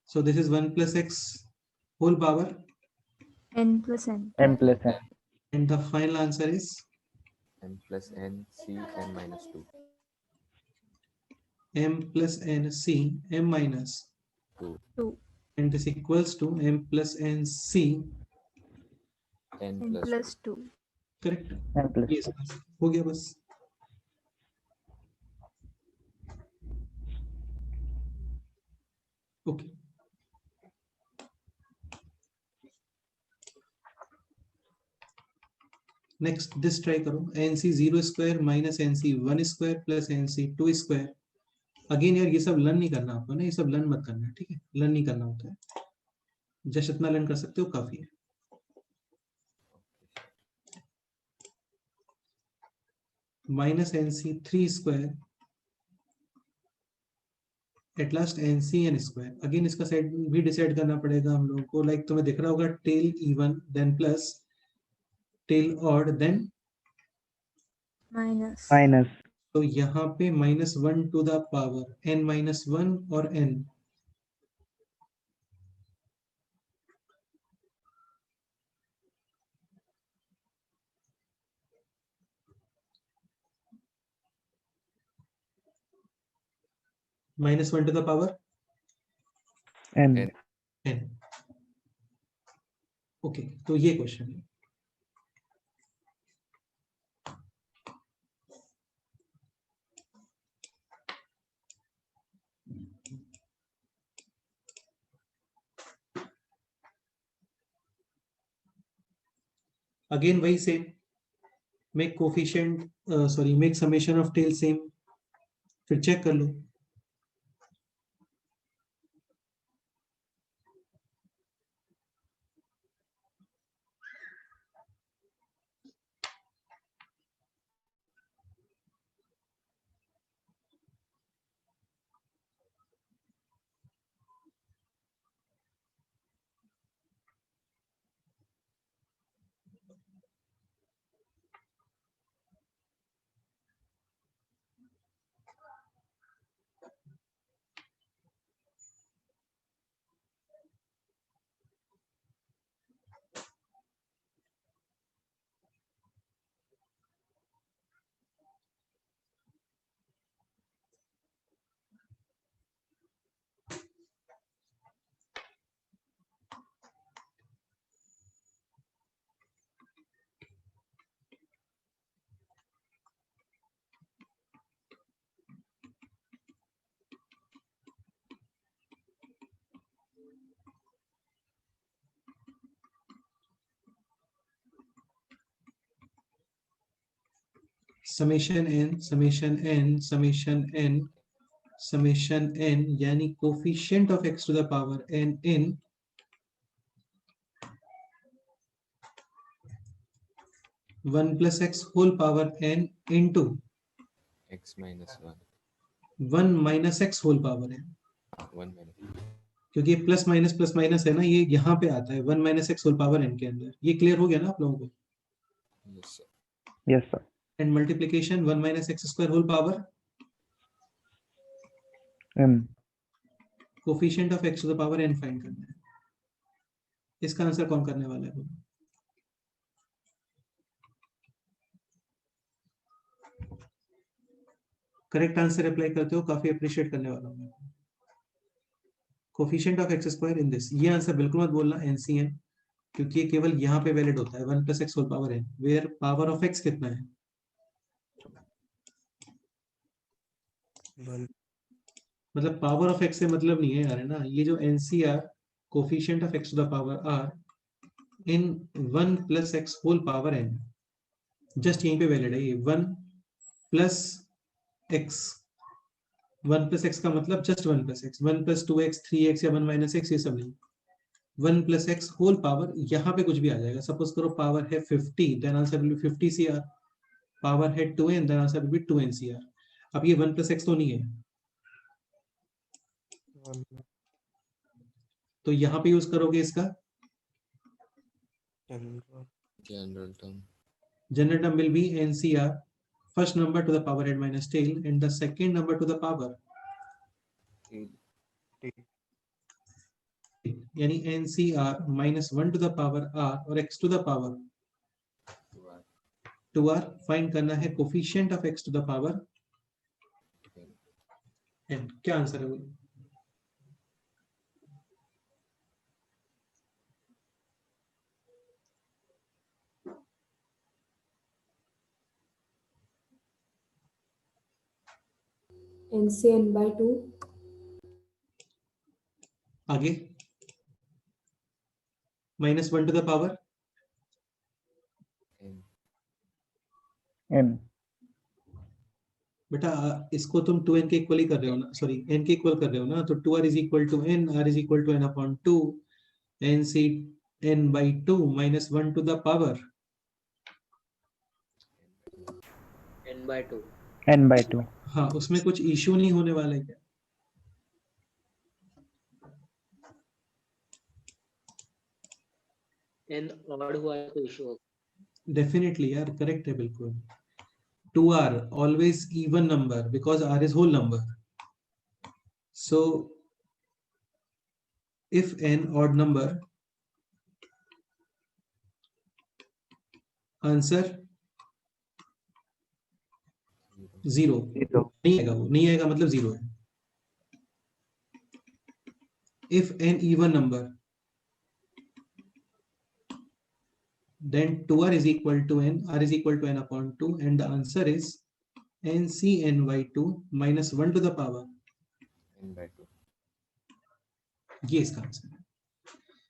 So this is 1 plus x whole power, N plus N. m plus n. and the final answer is M plus N C M minus 2. m plus n c m minus, 2. 2. and this equals to m plus n c. N N plus plus 2. Correct. n plus ये हो गया बस. Okay. Next this try करो. NC0 square minus NC1 square plus NC2 square. Again यार ये सब learn नहीं करना आपको ना, ये सब लर्न मत करना, ठीक है. लर्न नहीं करना होता है, जस्ट इतना लर्न कर सकते हो काफी है. Minus NC3 square at last NCN square. Again इसका सेट भी डिसाइड करना पड़ेगा हम लोगों को. लाइक तुम्हें दिख रहा होगा tail even then plus tail odd then. Minus. minus तो यहाँ पे -1 to the power n minus 1 और n. -1 to the power n. N. n. Okay, तो ये क्वेश्चन है. अगेन वही same, make coefficient sorry make summation of tail same. फिर check कर लो. summation n यानी coefficient of x to the power n in one plus x whole power n into x minus 1. One minus x whole power n, 1 minus. क्योंकि plus minus है ना, ये यहाँ पे आता है one minus x whole power n के अंदर। ये क्लियर हो गया ना आप लोगों को? Yes, sir. Yes sir. And multiplication one minus x square whole power m coefficient of x to the power n find करना है। इसका आंसर कौन करने वाला है? करेक्ट आंसर अप्लाई करते हो, काफी अप्रिशिएट करने वाला हूं। Coefficient of x square in this, ये आंसर बिल्कुल मत बोलना NCN, क्योंकि ये केवल यहाँ पे वैलिड होता है one plus x whole power n, where power of x कितना है? मतलब पावर ऑफ x से मतलब नहीं है यार, है ना। ये जो NCR coefficient of x to the power r in one plus x whole power n, just यहीं पे वैलिड है ये one plus x. One plus x का मतलब just one plus x, one plus two x, three x या one minus x, ये सब नहीं। One plus x whole power, यहाँ पे कुछ भी आ जाएगा। सपोज करो पावर है 50, then answer will be 50 CR। Power है 2n, then answer will be 2n CR। अब ये वन प्लस एक्स तो नहीं है, तो यहाँ पे यूज करोगे इसका General term. General term will be NCR, first number to the power head minus tail, and the second number to the power, यानी NCR minus 1 to the power R और x to the power 2R। Find करना है coefficient of x to the power n। क्या answer है? NCN by 2. आगे minus 1 to the power n. m बेटा इसको तुम 2n के इक्वल ही कर रहे हो ना, सॉरी n के इक्वल कर रहे हो ना, तो 2r is equal to n, r is equal to n upon 2, nc n by 2 minus 1 to the power n by 2. n by 2 हाँ, उसमें कुछ इश्यू नहीं होने वाला है क्या? n ऑड हुआ तो इशू होगा। डेफिनेटली यार, करेक्ट है बिल्कुल। 2r always even number because r is whole number, so if n odd number, answer 0 नहीं आएगा, वो नहीं आएगा मतलब 0 है। if n even number, then 2r is equal to n, r is equal to n upon 2, and the answer is ncn by 2 minus 1 to the power n by 2. ये इसका answer है।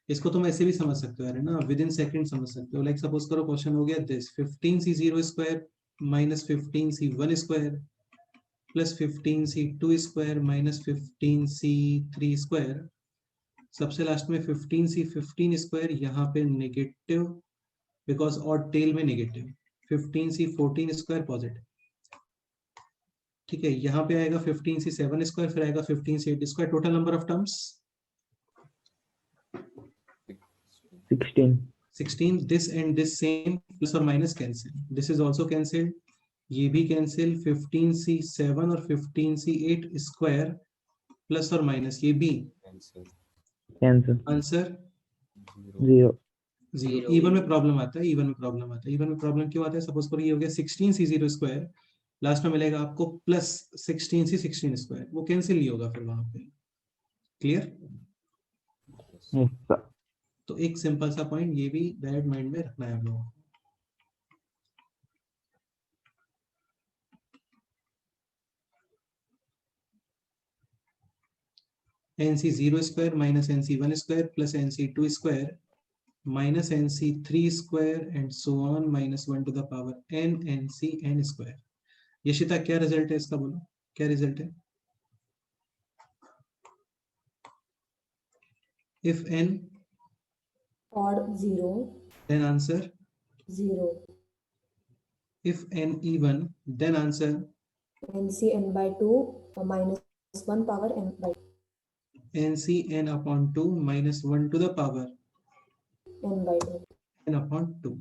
इसको तुम ऐसे भी समझ सकते हो यार, है ना, विद इन सेकंड समझ सकते हो। लाइक सपोज करो क्वेश्चन हो गया this 15c0 square minus 15c1 square plus 15c2 square minus 15c3 square. सबसे लास्ट में 15c15 स्क्वायर, यहाँ पे नेगेटिव बिकॉज ऑड टेल में नेगेटिव, 15c14 स्क्वायर पॉजिटिव। ठीक है, यहाँ पे आएगा 15c7 स्क्वायर, फिर आएगा 15c8 square. Total number of terms 16। This and this same, plus और minus cancel, this is also cancelled, ये भी कैंसिल। 15c7 और 15c8 स्क्वायर प्लस और माइनस ये भी Cancel. cancel answer 0 0। इवन में प्रॉब्लम आता है, इवन में प्रॉब्लम आता है। इवन में प्रॉब्लम क्यों आता है? सपोज करो ये हो गया 16c0 स्क्वायर, लास्ट में मिलेगा आपको प्लस 16c16 स्क्वायर, वो कैंसिल नहीं होगा फिर वहां पे। क्लियर? yes sir तो एक सिंपल सा पॉइंट ये भी बैड माइंड में रखना है हम लोगों को। NC0 square minus NC1 square plus NC2 square minus NC3 square and so on minus 1 to the power n NC n square। Yashita क्या रिजल्ट है इसका, बोलो क्या रिजल्ट है? If n, odd 0, then answer. 0. If n even, then answer. NC n by 2 minus 1 power n by NC n upon 2 minus 1 to the power n by 2. n upon 2.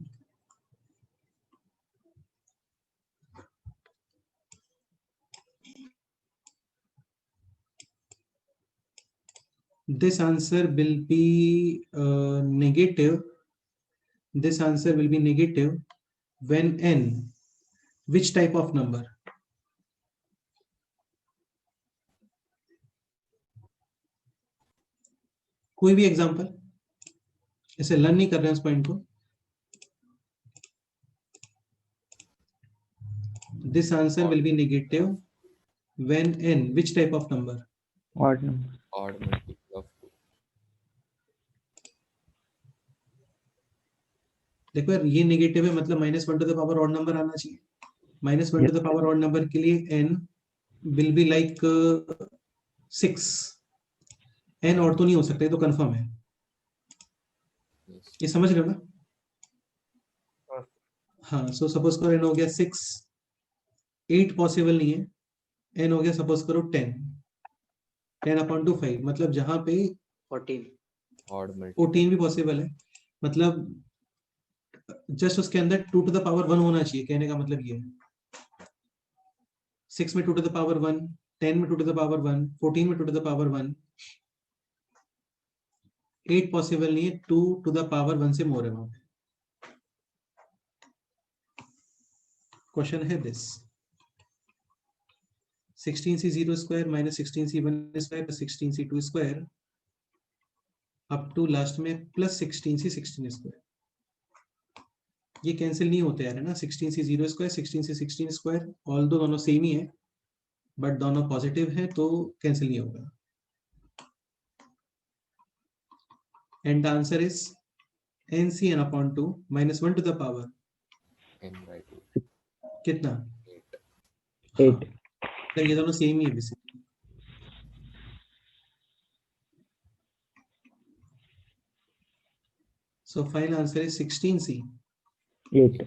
This answer will be negative. This answer will be negative when n, which type of number? कोई भी example, ऐसे learn नहीं कर रहे हैं उस point को. This answer will be negative when n, which type of number? odd number. Odd multiple of 2. देखो यार ये नेगेटिव है, मतलब minus one two the power odd number आना चाहिए. Minus one two the power odd number के लिए n will be like 6. n और तो नहीं हो सकता, ये तो कंफर्म है. Yes. ये समझ रहे हो ना? हाँ, सो सपोज करो n हो गया 6, 8 पॉसिबल नहीं है. n हो गया सपोज करो 10, 10 अपॉन टू 5, मतलब जहां पे 14. Odd multiple. 14 भी पॉसिबल है. मतलब जस्ट उसके अंदर 2 टू द पावर 1 होना चाहिए, कहने का मतलब ये है. 6 में 2 टू द पावर 1, 10 में 2 टू द पावर 1, 14 में 2 टू द पावर 1. 8 पॉसिबल नहीं है, 2 टू द पावर 1 से मोर है वहां पे. क्वेश्चन है this. 16c0 square minus 16c1 square plus 16c2 square up to last में प्लस 16c16 स्क्वायर. ये कैंसिल नहीं होते यार, है ना? 16c0 square 16c16 square, all दो दोनों सेम ही है बट दोनों पॉजिटिव है तो कैंसिल नहीं होगा. And the answer is ncn upon 2 minus 1 to the power N by 2. कितना? 8. 8. तो ये दोनों सेम ही है basically. So final answer is 16c. 8.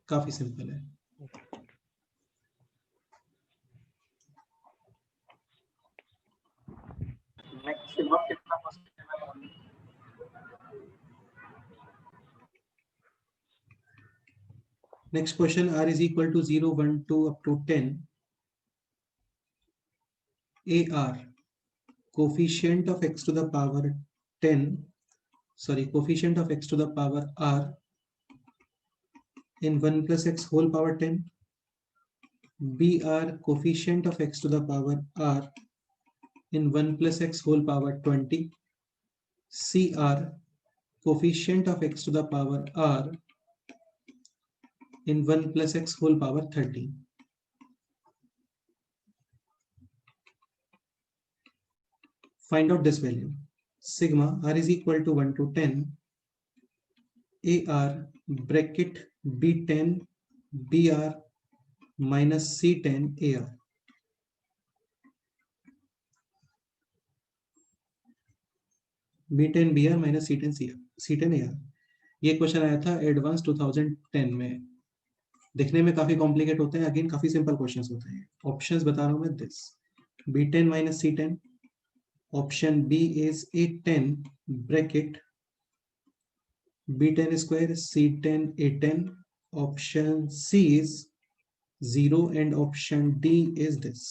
काफी सिंपल है. Next question, r is equal to 0, 1, 2 up to 10. AR, coefficient of x to the power 10, sorry, coefficient of x to the power r in 1 plus x whole power 10. BR, coefficient of x to the power r in 1 plus x whole power 20. CR, coefficient of x to the power r in 1 plus x whole power 30. Find out this value. Sigma r is equal to 1 to 10. AR bracket B10 BR minus C10 AR. B10 BR minus C10 CR, C10 AR. ये question आया था advance 2010 में. देखने में काफी complicate होते हैं, again काफी सिंपल क्वेश्चंस होते हैं. ऑप्शंस बता रहा हूं मैं. This B10 minus C10. Option B is A10 bracket B10 square C10 A10. Option C is 0 and option D is this.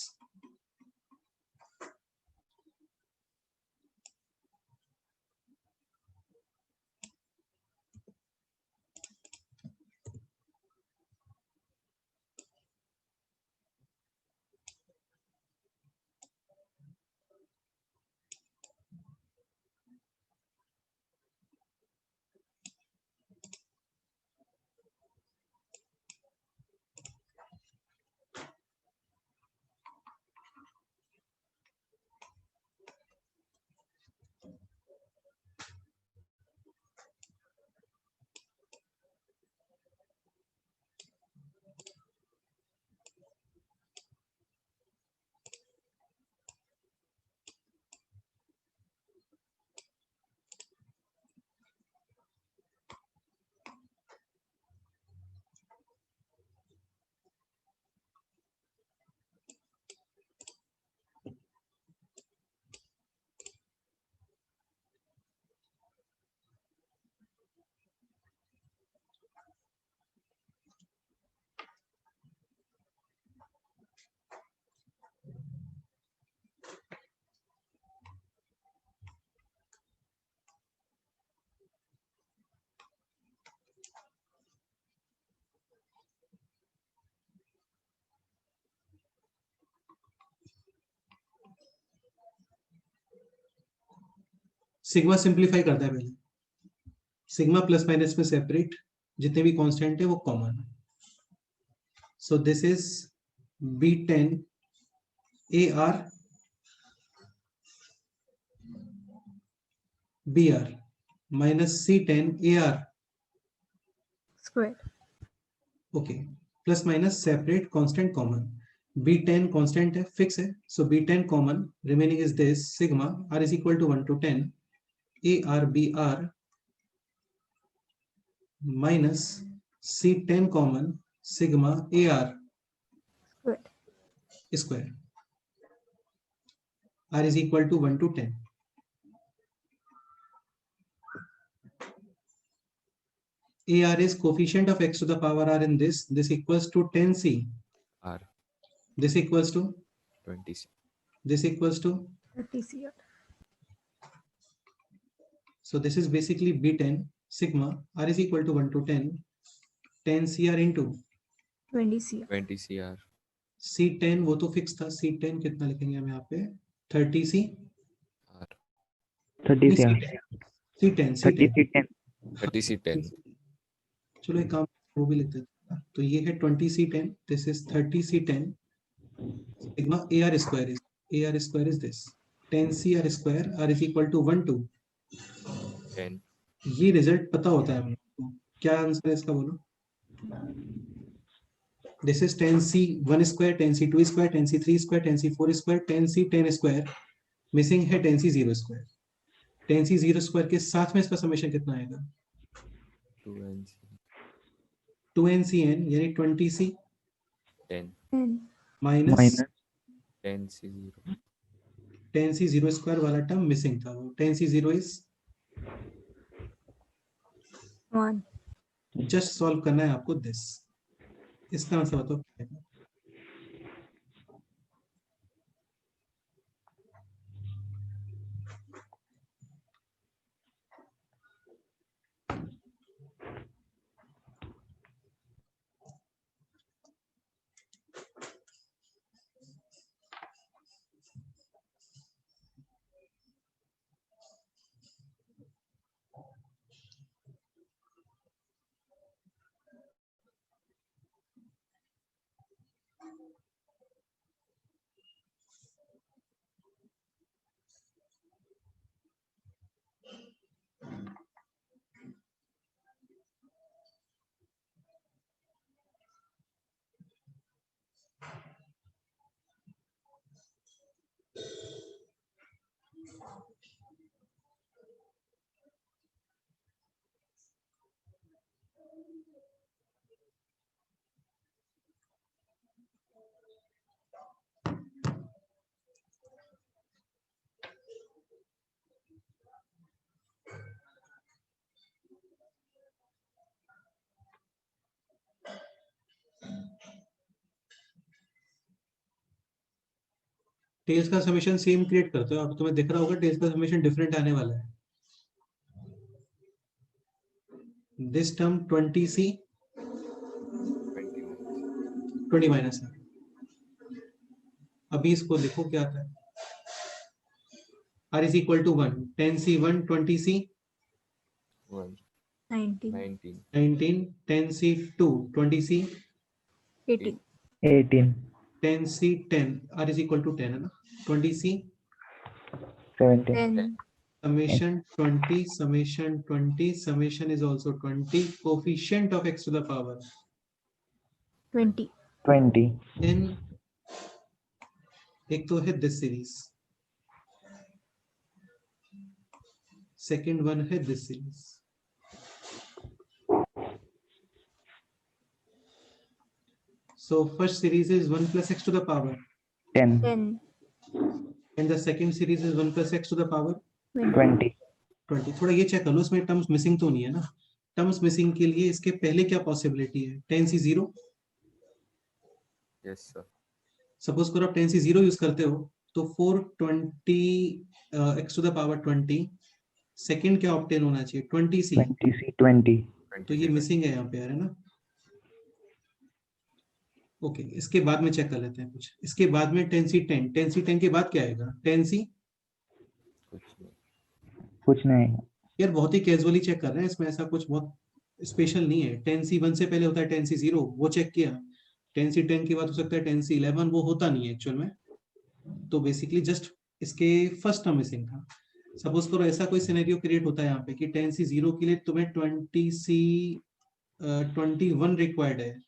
Sigma simplify करता है पहले, सिग्मा प्लस माइनस में सेपरेट, जितने भी कांस्टेंट है वो common. So this is B10 AR BR minus C10 AR, Square. okay, plus minus separate constant common, B10 constant है, fix है, so B10 common, remaining is this sigma r is equal to 1 to 10 AR BR minus C10 common sigma AR Square. square, r is equal to 1 to 10. AR is coefficient of x to the power r in this equals to 10c, R this equals to 20C. this equals to, 30 CR. so this is basically B10 sigma r is equal to 1 to 10 CR into 20 CR. 20 CR. C10 वो तो fix था, C10 कितना लिखेंगे हम यहाँ पे 30C, R 30 से C10 30 C10 से 10 30C10. चलो एक काम वो भी लिख देते हैं, तो ये है 20C10, this is 30C10 sigma AR square is this 10CR square r is equal to 1 to 10. ये रिजल्ट पता होता है हम लोग को, क्या आंसर है इसका बोलो। This is 10C1 square 10C2 square 10C3 square 10C4 square 10C10 square, missing है 10C0 square, 10C0 square के साथ में इसका समेशन कितना आएगा 2NC 2NCN यानी 20C 10. 10. Minus minus 10C0. 10C0 square वाला टर्म मिसिंग था, वो 10C0 इज 1. जस्ट सॉल्व करना है आपको दिस, इसका आंसर बताओ क्या आएगा। टेल्स का समेशन सेम क्रिएट करते हो, अब तुम्हें दिख रहा होगा टेल्स का समेशन डिफरेंट आने वाला है। दिस टर्म 20C 20 माइनस है, अभी इसको देखो क्या आता है, r is equal to 1 10C1 20C 1. 19. 19. 19 10C2 20C 18. 18 10C10 r is equal to 10 है ना, 20C 17 10. summation 20 summation is also 20, coefficient of x to the power 20. 20 in, एक तो है दिस सीरीज, सेकेंड वन है this series. So first series is 1 plus x to the power 10 10. and the second series is 1 plus x to the power 20 20। थोड़ा ये check कर लो इसमें terms missing तो नहीं है ना, टर्म्स मिसिंग के लिए इसके पहले क्या पॉसिबिलिटी है 10C0, Yes, sir. सपोज करो आप 10C0 यूज करते हो तो 420 x to the power 20, second क्या ऑब्टेन होना चाहिए 20C, 20C 20 तो ये 27. मिसिंग है यहाँ पे, है ना। ओके इसके बाद में चेक कर लेते हैं कुछ, इसके बाद में 10C10 के बाद क्या आएगा 10C कुछ नहीं. कुछ नहीं। यार बहुत ही कैजुअली चेक कर रहे हैं, इसमें ऐसा कुछ बहुत स्पेशल नहीं है। 10C1 से पहले होता है 10C0, वो चेक किया। 10C10 के बाद हो सकता है 10C11, वो होता नहीं है एक्चुअल में। तो बेसिकली जस्ट इसके फर्स्ट टर्म मिसिंग था। सपोज करो ऐसा कोई सिनेरियो क्रिएट होता है यहाँ पे कि 10C0 के लिए तुम्हें 21 रिक्वायर्ड है,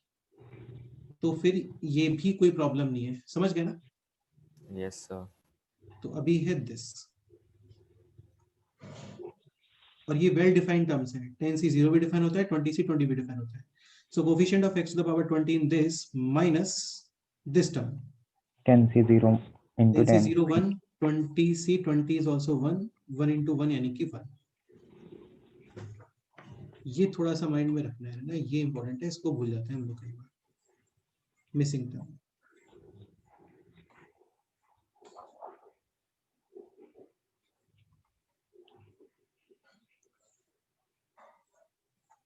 तो फिर ये भी कोई प्रॉब्लम नहीं है। समझ गए ना? Yes, sir. तो अभी है दिस, और ये वेल डिफाइंड टर्म्स है। 10C0 भी डिफाइन होता है, 20C20 भी डिफाइन होता है। So coefficient of x to the power 20 in this minus this term 10C0 into 10. 10C0 1, 20C20 is also 1, 1 into 1 यानी कि 1। ये थोड़ा सा माइंड में रखना है ना, ये इंपॉर्टेंट है, इसको भूल जाते हैं हम लोग कई बार। Missing term.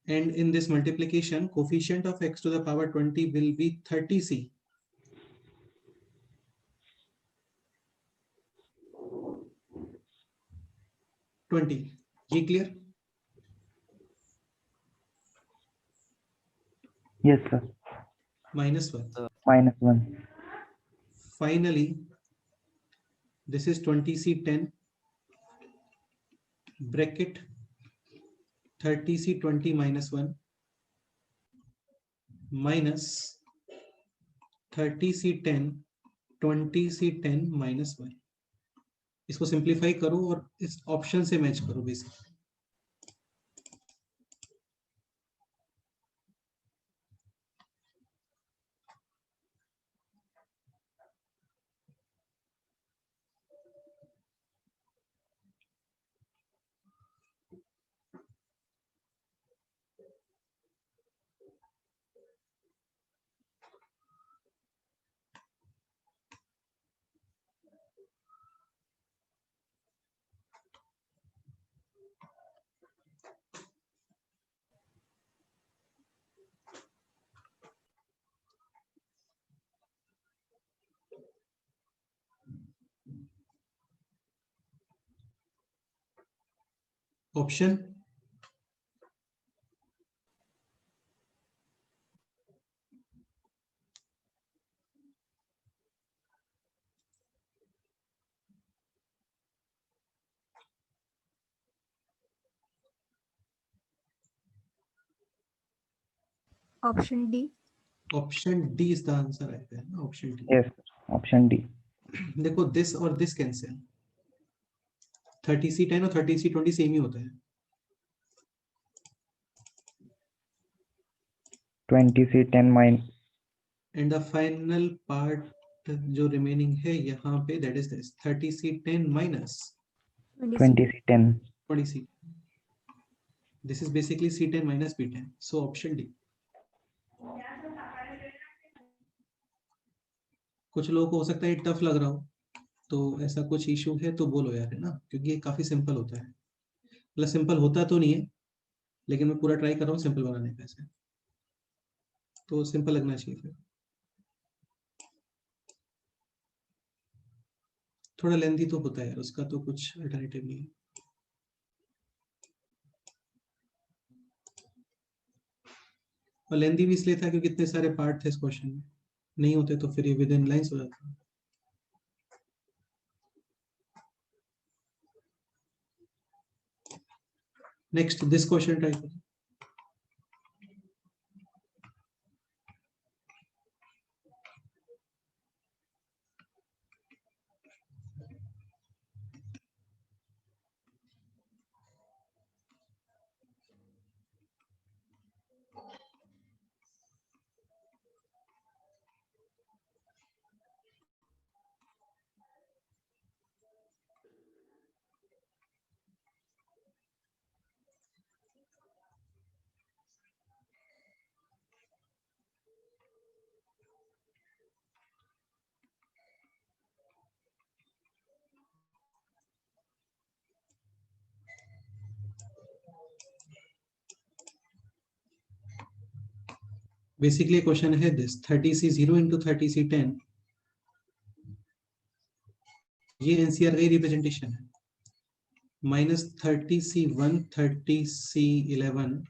And in this multiplication, coefficient of x to the power 20 will be 30C. ये clear? Yes, sir. -1. -1. Finally, this is 20C10 bracket 30C20 -1 minus 30C10 20C10 -1। इसको सिंप्लीफाई करो और इस ऑप्शन से मैच करो basically. Option Option D. Option D is the answer आएगा ना, option D. Yes, option D. देखो दिस और दिस कैंसिल, 30C10 और 30C20 सेम ही होता है। 20C10 and the final part जो रिमेनिंग है यहाँ पे, that is this 30C10 minus 20C10. 20C। This is basically C10 minus B10, so option D. कुछ लोगों को हो सकता है टफ लग रहा हो, तो ऐसा कुछ इशू है तो बोलो यार, है ना, क्योंकि ये काफी सिंपल होता है। मतलब सिंपल होता तो नहीं है, लेकिन मैं पूरा ट्राई कर रहा हूँ सिंपल बनाने का इसे, तो सिंपल लगना चाहिए। फिर थोड़ा लेंथी तो होता है यार, उसका तो कुछ अल्टरनेटिव नहीं है। और लेंथी भी इसलिए था क्योंकि इतने सारे पार्ट थे इस क्वेश्चन में, नहीं होते तो फिर ये विद इन लाइंस हो जाता। नेक्स्ट दिस क्वेश्चन ट्राई करो। बेसिकली क्वेश्चन है दिस 30C0 into 30C10, ये एनसीआर का रिप्रेजेंटेशन है। minus 30C1 30C11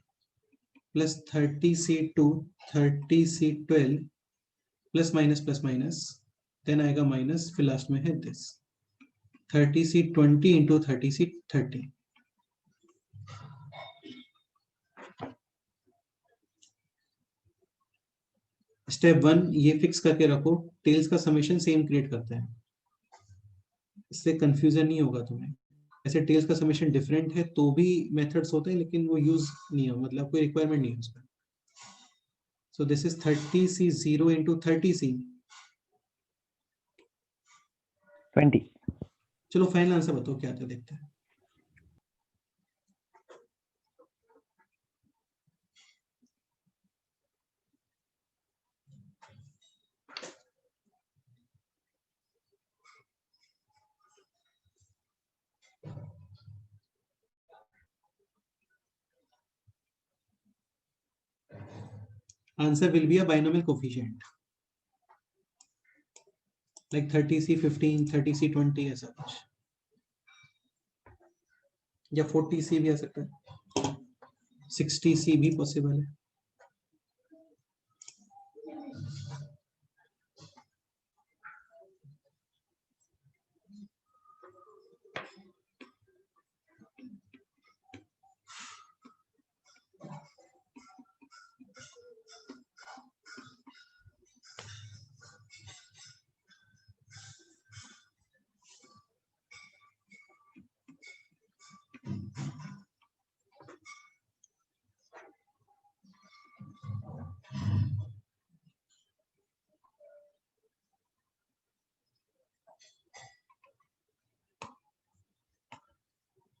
plus 30C2 30C12 plus minus then आएगा minus, फिर लास्ट में है this 30C20 into 30C30. Step 1 ये फिक्स करके रखो, टेल्स का समेशन सेम क्रिएट करता है, इससे कंफ्यूजन नहीं होगा तुम्हें। ऐसे टेल्स का समेशन डिफरेंट है तो भी मेथड्स होते हैं, लेकिन वो यूज नहीं है, मतलब कोई रिक्वायरमेंट नहीं है उसका। So this is 30C0 into 30C 20। चलो फाइनल आंसर बताओ क्या था, देखते हैं। Answer will be a binomial coefficient like 30C15 30C20 ऐसा कुछ, या 40C भी आ सकता है, 60C भी पॉसिबल है।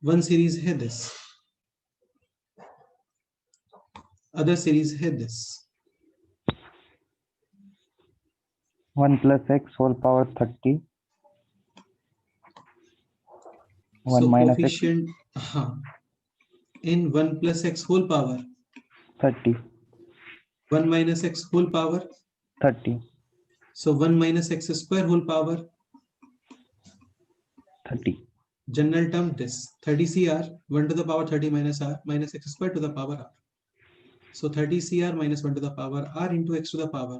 One series है this, other series है this, 1 plus x whole power 30, 1 so minus x coefficient हाँ in 1 plus x whole power 30, 1 minus x whole power, 30, so 1 minus x square whole power, 30, general term this 30CR 1 to the power 30 minus r minus x square to the power r, so 30CR minus 1 to the power r into x to the power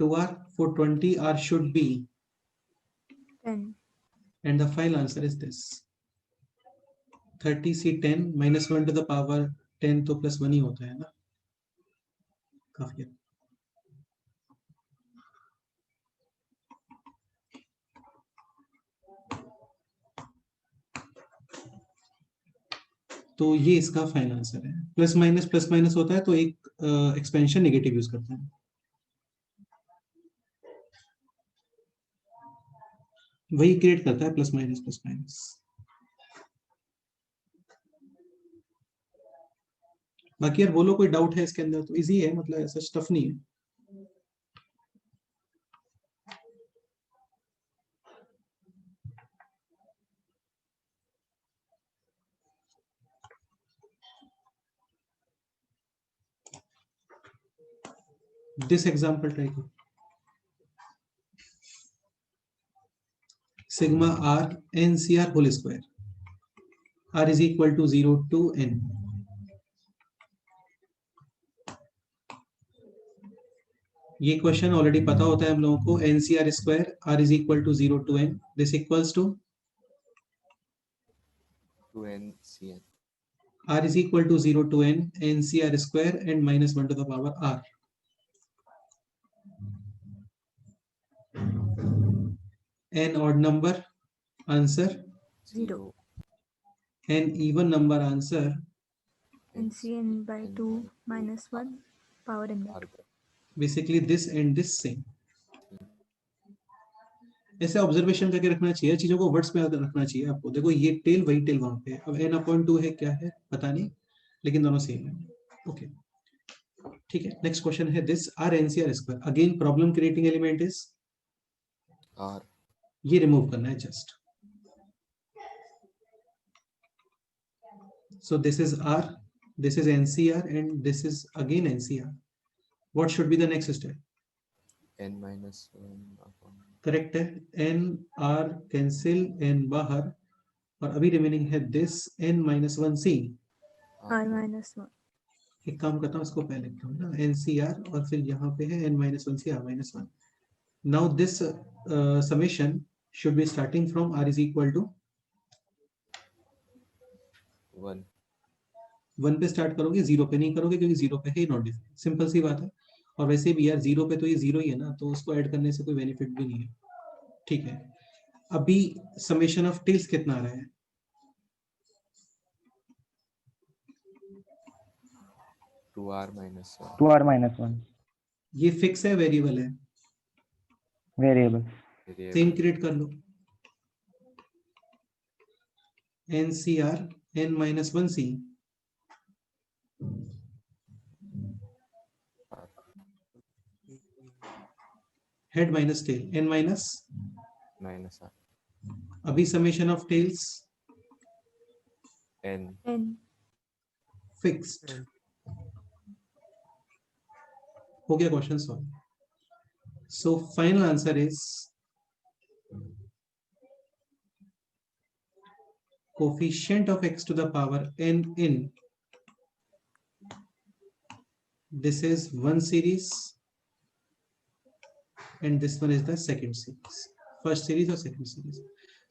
2r, for 20 r should be 10. and the final answer is this 30C10 minus 1 to the power 10 तो plus 1 ही होता है ना, काफी है। तो ये इसका final answer है। प्लस माइनस होता है तो एक एक्सपेंशन नेगेटिव यूज करते हैं, वही क्रिएट करता है प्लस माइनस। बाकी यार बोलो कोई डाउट है इसके अंदर, तो इजी है, मतलब ऐसा स्टफ नहीं है। दिस एग्जांपल ट्राई करो, sigma r NCR whole square, r is equal to 0 to n। ये क्वेश्चन ऑलरेडी पता होता है हम लोगों को, NCR square r is equal to 0 to n, this equals to 2NCN. r is equal to 0 to n NCR square and minus 1 to the power r। N odd number answer 0. N even number answer NCN by 2 minus 1 power n by 2. basically this and this same। ऐसे observation करके रखना चाहिए, चीजों को words में रखना चाहिए आपको। देखो ये टेल वही टेल वहां पे है, अब n/2 है क्या है पता नहीं, लेकिन दोनों सेम है। ओके ठीक है, नेक्स्ट क्वेश्चन है this r NCR square, again problem creating element is R. ये रिमूव करना है just. So this is R, this is NCR, and this is again NCR. What should be the next step? N minus 1 upon Correct है, N R cancel, N बाहर, और अभी remaining है this n-1c। R minus 1. एक काम करता हूँ, इसको पहले लिखता हूँ ना, NCR और फिर यहाँ पे है n-1c R-1। Now this summation should be starting from r is equal to 1. 1 पे स्टार्ट करोगे, 0 पे नहीं करोगे क्योंकि 0 पे है नॉट डिफरेंट, सिंपल सी बात है। और वैसे भी यार 0 पे तो ये 0 ही है ना, तो उसको ऐड करने से कोई बेनिफिट भी नहीं है, ठीक है। अभी समेशन ऑफ टेल्स कितना आ रहा है? 2r minus 1. 2r minus 1 ये फिक्स है, वेरिएबल है? variable. Same Variable. क्रिएट कर लो, NCR n-1c head minus tail n minus, Minus r. अभी summation of tails N. N. Fixed हो गया question solve. So final answer is coefficient of x to the power n in this is one series and this one is the second series, first series or second series.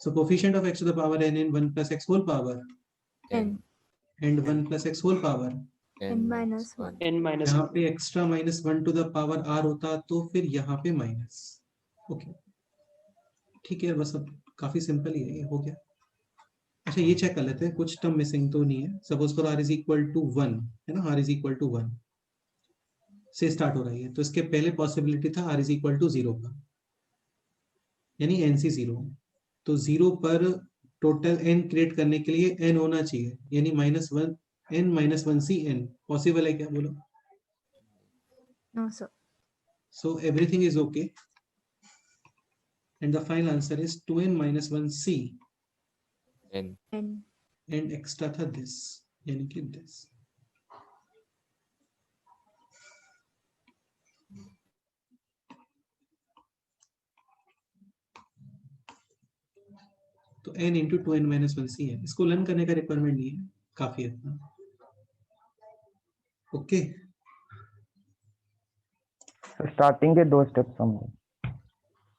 So coefficient of x to the power n in 1 plus x whole power N. and 1 plus x whole power, N minus 1. n minus यहाँ 1. पे extra minus 1 to the power r होता तो फिर यहाँ पे minus. Okay ठीक है, बस अब काफी सिंपल ही है, ये हो गया। अच्छा ये चेक कर लेते हैं, कुछ टर्म मिसिंग तो नहीं है। सपोज करो r इज इक्वल टू 1 है ना, r इज इक्वल टू 1 से स्टार्ट हो रही है, तो इसके पहले पॉसिबिलिटी था r इज इक्वल टू 0 का, यानी nc 0। तो 0 पर टोटल n क्रिएट करने के लिए n होना चाहिए, यानी -1 n-1c n पॉसिबल है क्या, बोलो? No, sir. So everything is okay and the final answer is 2n-1c N. N. and extra था this, यानी कि this। तो n इंटू 2n-1c है, इसको लर्न करने का रिक्वायरमेंट नहीं है, काफी है। ओके So starting के 2 steps समझो.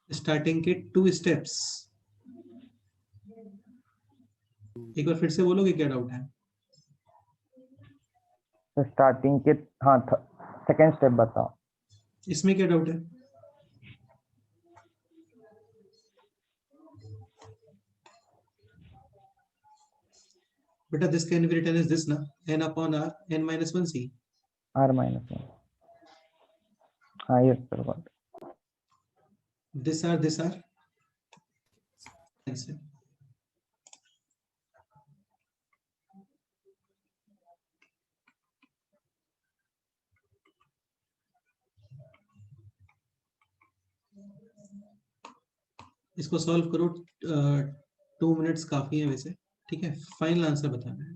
स्टार्टिंग के 2 स्टेप्स, एक बार फिर से बोलोगे, क्या डाउट है? So starting के हाँ second step बताओ. इसमें क्या डाउट है? बेटा this can be written as this ना, n upon r n-1c। R minus 1. हाँ yes sir बात. this r cancel। इसको सॉल्व करो, 2 मिनट्स काफी है वैसे, ठीक है। फाइनल आंसर बताना है।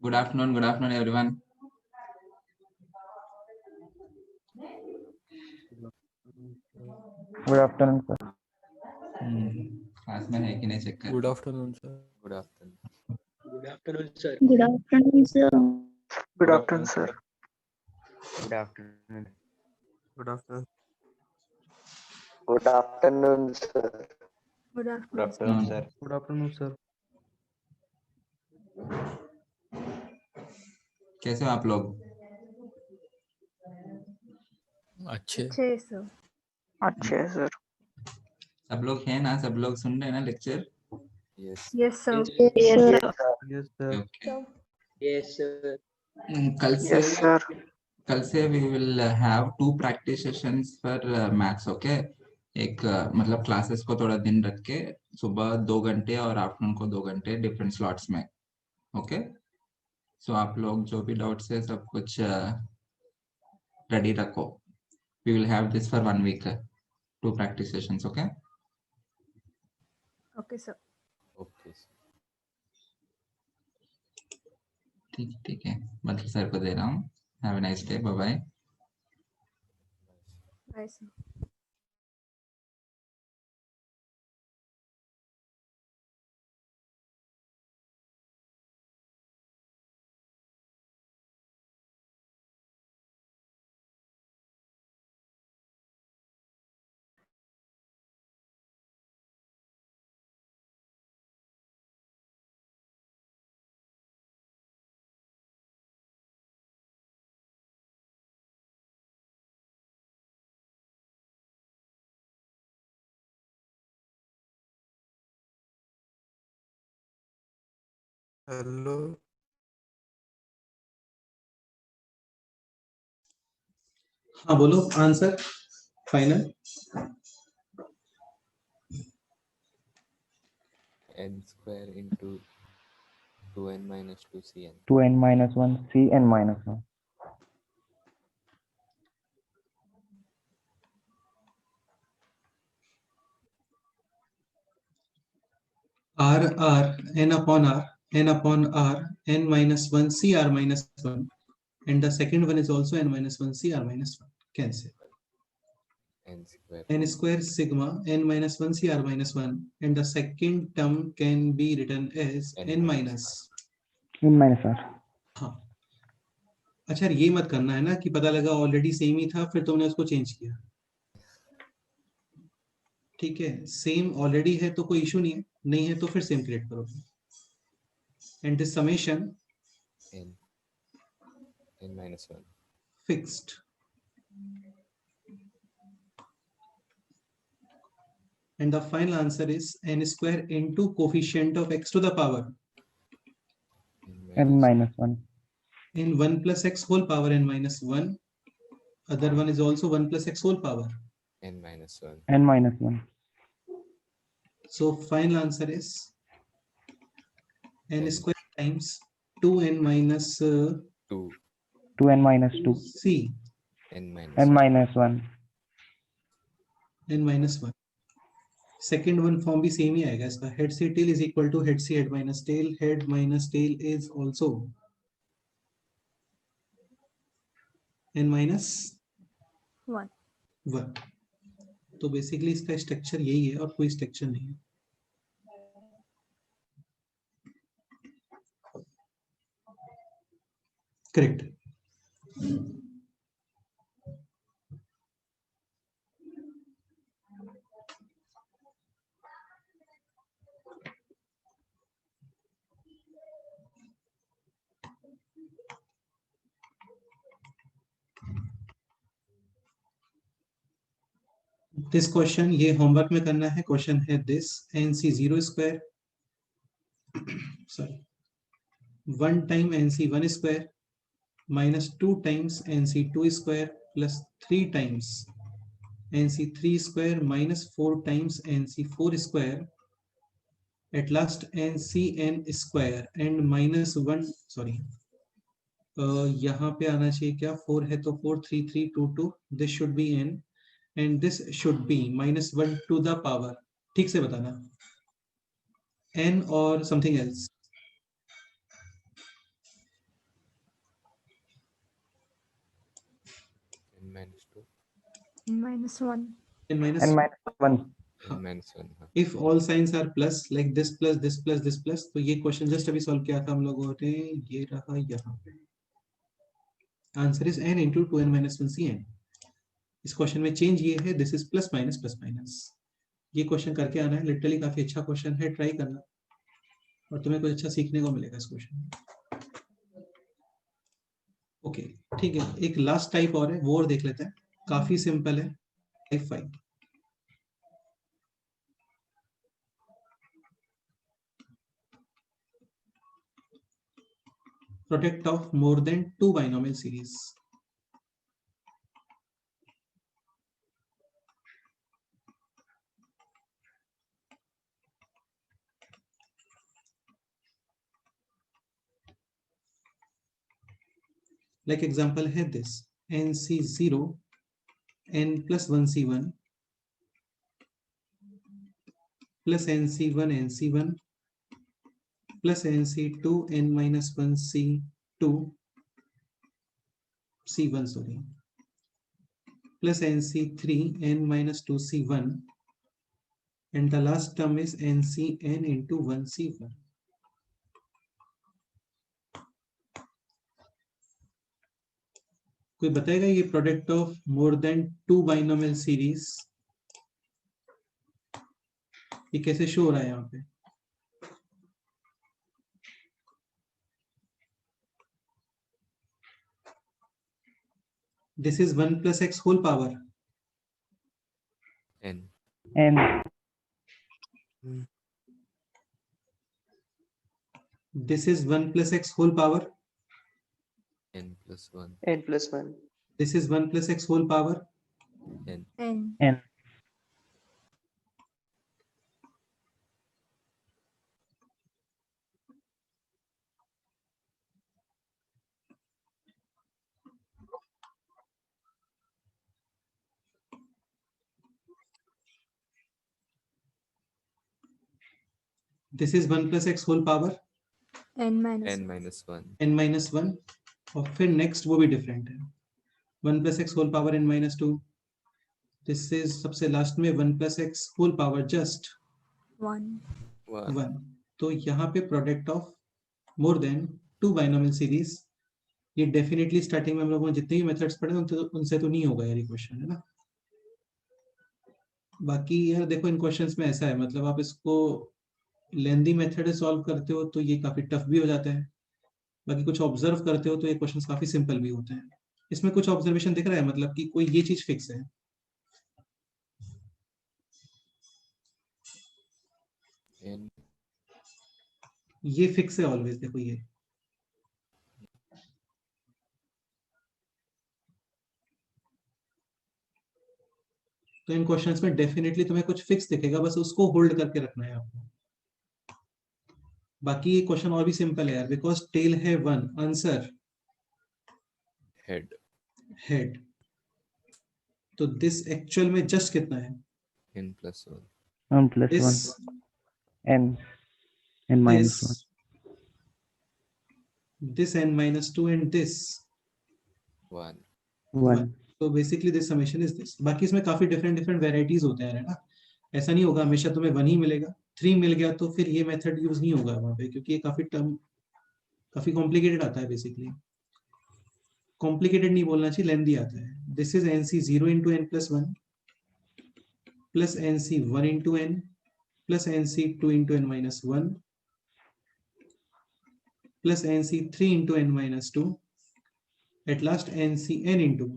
Good afternoon everyone. Good afternoon sir. Class में है कि नहीं चेक कर। Good afternoon, sir. Good afternoon. Good afternoon, sir. Good afternoon, sir. Good afternoon, sir. Good afternoon. Good afternoon. Good afternoon, sir. Good Good afternoon, afternoon, sir. Good afternoon, sir. कैसे हो आप लोग? अच्छे अच्छे sir. अच्छे sir. सब लोग हैं ना, सब लोग सुन रहे हैं ना lecture? Yes. Yes, sir. Yes, sir. Yes, sir. Okay. Yes, sir. कल से we will have 2 practice sessions for maths. Okay. एक मतलब क्लासेस को थोड़ा दिन रख के सुबह 2 घंटे और आफ्टरनून को 2 घंटे डिफरेंट स्लॉट्स में. ओके. सो आप लोग जो भी डाउट्स है सब कुछ रेडी रखो. We will have this for 1 week. 2 practice sessions. Okay. Okay, sir. Okay. ठीक है. मतलब सर को दे रहा हूँ. Have a nice day. Bye bye. Bye, sir. Hello. हाँ बोलो answer final. N square into 2n minus 2cn. 2n minus 1 cn minus 1. R n upon r n minus 1 cr minus 1, and the second one is also n minus 1 cr minus 1. Cancel. N square. N square sigma n minus 1 cr minus 1, and the second term can be written as n minus. n minus r. हाँ. अच्छा ये मत करना है ना कि पता लगा ऑलरेडी सेम ही था फिर तुमने उसको चेंज किया. ठीक है. सेम ऑलरेडी है तो कोई इशू नहीं है तो फिर सेम क्रिएट करोगे. And this summation n minus 1. Fixed. And the final answer is n square into coefficient of x to the power n minus 1. in 1 plus x whole power n minus 1. Other one is also 1 plus x whole power N minus 1. n minus 1. So final answer is n square times 2n minus 2. 2n minus 2. c N minus n 1. minus 1. n minus 1. Second one form भी same ही आएगा इसका. Head से tail is equal to head से head minus tail is also n minus 1. 1. तो basically इसका structure यही है और कोई स्ट्रक्चर नहीं है. करेक्ट. दिस क्वेश्चन ये होमवर्क में करना है. क्वेश्चन है this nc 0 square sorry 1 time nc 1 square minus 2 times nc 2 square plus 3 times nc 3 square minus 4 times nc 4 square at last ncn square and minus 1 sorry यहाँ पे आना चाहिए क्या 4 है तो 4 3 3 2 2 this should be n and this should be minus 1 to the power. ठीक से बताना n और something else. N minus 2. N minus 1. n minus n minus 1. N minus 1. हाँ. if all signs are plus like this plus this plus this plus तो ये question just अभी solve किया था हम लोगों ने. ये रहा यहाँ पे. Answer is n into 2n minus 1 cn. इस क्वेश्चन में चेंज ये है दिस इज प्लस माइनस. ये क्वेश्चन करके आना है. लिटरली काफी अच्छा क्वेश्चन है. ट्राई करना और तुम्हें कुछ अच्छा सीखने को मिलेगा इस क्वेश्चन में. ओके ठीक है. एक लास्ट टाइप और है वो और देख लेते हैं. काफी सिंपल है. Type 5. product of more than two binomial series. Like example है this nc0 n plus 1c1 plus nc1 nc1 plus nc2 n minus 1 c2 c1 sorry plus nc3 n minus 2 c1 and the last term is ncn into 1 c1. कोई बताएगा ये product of more than two binomial series ये कैसे show हो रहा है यहाँ पे? This is 1 plus x whole power. n. n. This is 1 plus x whole power. n plus 1. n plus 1. This is 1 plus x whole power. n. N. n. This is 1 plus x whole power. N minus n 1. minus 1. n minus 1 और फिर next वो भी different है 1 plus x whole power n minus 2. This is सबसे last में 1 plus x whole power just 1. 1. तो यहाँ पे product of more than two binomial series ये डेफिनेटली स्टार्टिंग में हम लोगों ने जितने भी मेथड्स पढ़े उनसे तो नहीं होगा यार ये क्वेश्चन है ना. बाकी यार देखो इन क्वेश्चंस में ऐसा है मतलब आप इसको लेंदी मेथड सॉल्व करते हो तो ये काफी टफ भी हो जाता है. बाकी कुछ ऑब्जर्व करते हो तो ये क्वेश्चंस काफी सिंपल भी होते हैं. इसमें कुछ ऑब्जर्वेशन दिख रहा है मतलब कि कोई ये चीज फिक्स है. n. ये फिक्स है ऑलवेज देखो ये. तो इन क्वेश्चंस में डेफिनेटली तुम्हें कुछ फिक्स दिखेगा बस उसको होल्ड करके रखना है आपको. बाकी ये क्वेश्चन और भी सिंपल है यार बिकॉज टेल है 1 आंसर head. हेड. तो दिस एक्चुअल में जस्ट कितना है? n plus 1. 1 plus this 1. n. n minus 1. this n minus 2 and this 1. 1. तो basically this summation is this. बाकी इसमें काफी डिफरेंट वेराइटीज होते हैं है ना. ऐसा नहीं होगा हमेशा तुम्हें 1 ही मिलेगा. 3 मिल गया तो फिर ये मेथड यूज नहीं होगा वहां पे क्योंकि ये काफी कॉम्प्लिकेटेड आता है. बेसिकली कॉम्प्लिकेटेड नहीं बोलना चाहिए लेंदी आता है. This is nc0 into n plus 1 plus nc1 into n plus nc2 into n minus 1 plus nc3 into n minus 2 at last ncn into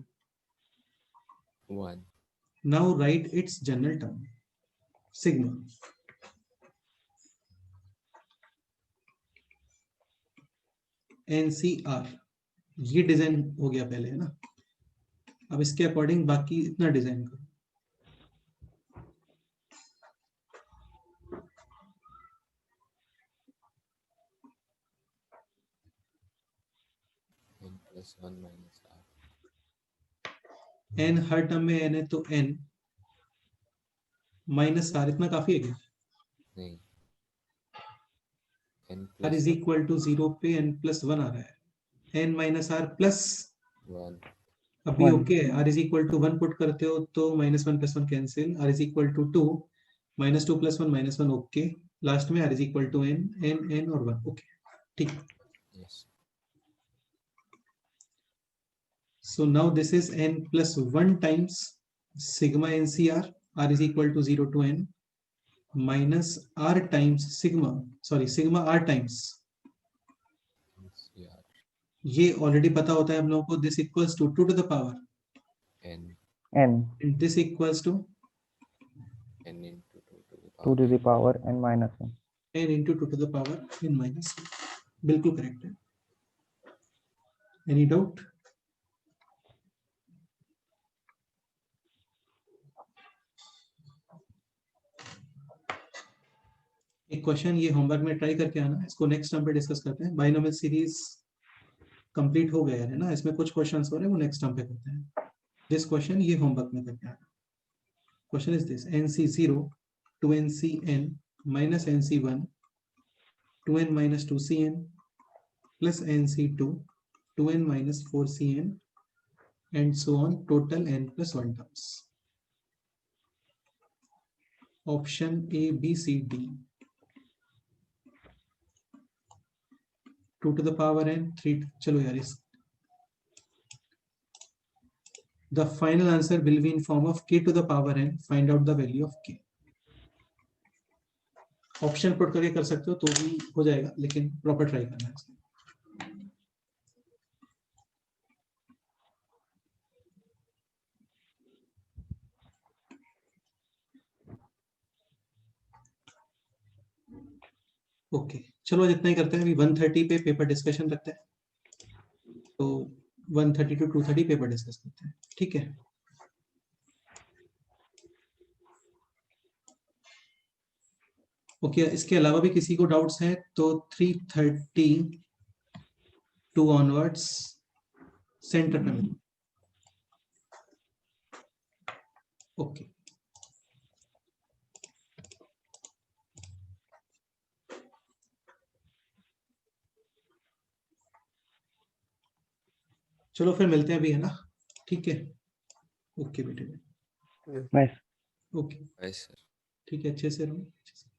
1. now write its general term sigma. ncr ये design हो गया पहले है ना. अब इसके according बाकी इतना डिजाइन करो. n plus 1 minus r. n हर टर्म में n है तो n माइनस r इतना काफी है क्या? नहीं. n r plus is equal to 0 पे n plus 1 आ रहा है. n minus r plus 1. अभी 1. ओके है. r is equal to 1 put करते हो तो minus 1 plus 1 cancel. r is equal to 2 minus 2 plus 1 minus 1 okay. Last में r is equal to n n n और 1 ओके ठीक. Yes. So now this is n plus 1 times sigma ncr. r is equal to 0 to n minus r times sigma r times ncr. ये already पता होता है हम लोगों को. This equals to 2 to the power n. n. and this equals to n into 2 to the 2 power. to the power n minus 1. n into 2 to the power n minus 1. बिल्कुल correct है. Any doubt? एक question ये homework में try करके आना, इसको next term पे discuss करते हैं। बाइनोमियल सीरीज कंप्लीट हो गया है ना, इसमें कुछ क्वेश्चंस हो रहे हैं, वो नेक्स्ट टर्म पे करते हैं। दिस क्वेश्चन ये होमवर्क में करके आना। Question is this: NC0 to NCn minus NC1 to n minus 2Cn plus NC2 to n minus 4Cn and so on, total n plus 1 terms. Option A, B, C, D. 2 to the power n, 3, चलो यार इस the final answer will be in form of k to the power n. Find out the value of k. Option put करके कर सकते हो तो भी हो जाएगा, लेकिन प्रॉपर ट्राई करना है इसमें। ओके चलो जितना ही करते हैं, अभी 1:30 पे पेपर डिस्कशन रखते हैं, तो 1:30 to 2:30 पेपर डिस्कस करते हैं, ठीक है? ओके इसके अलावा भी किसी को डाउट्स हैं तो 3:30 टू ऑनवर्ड्स सेंटर पे मिलो। ओके चलो फिर मिलते हैं अभी, है ना? ठीक है, ओके बेटे, नाइस। Okay Yes, sir. ठीक है, अच्छे से रहो।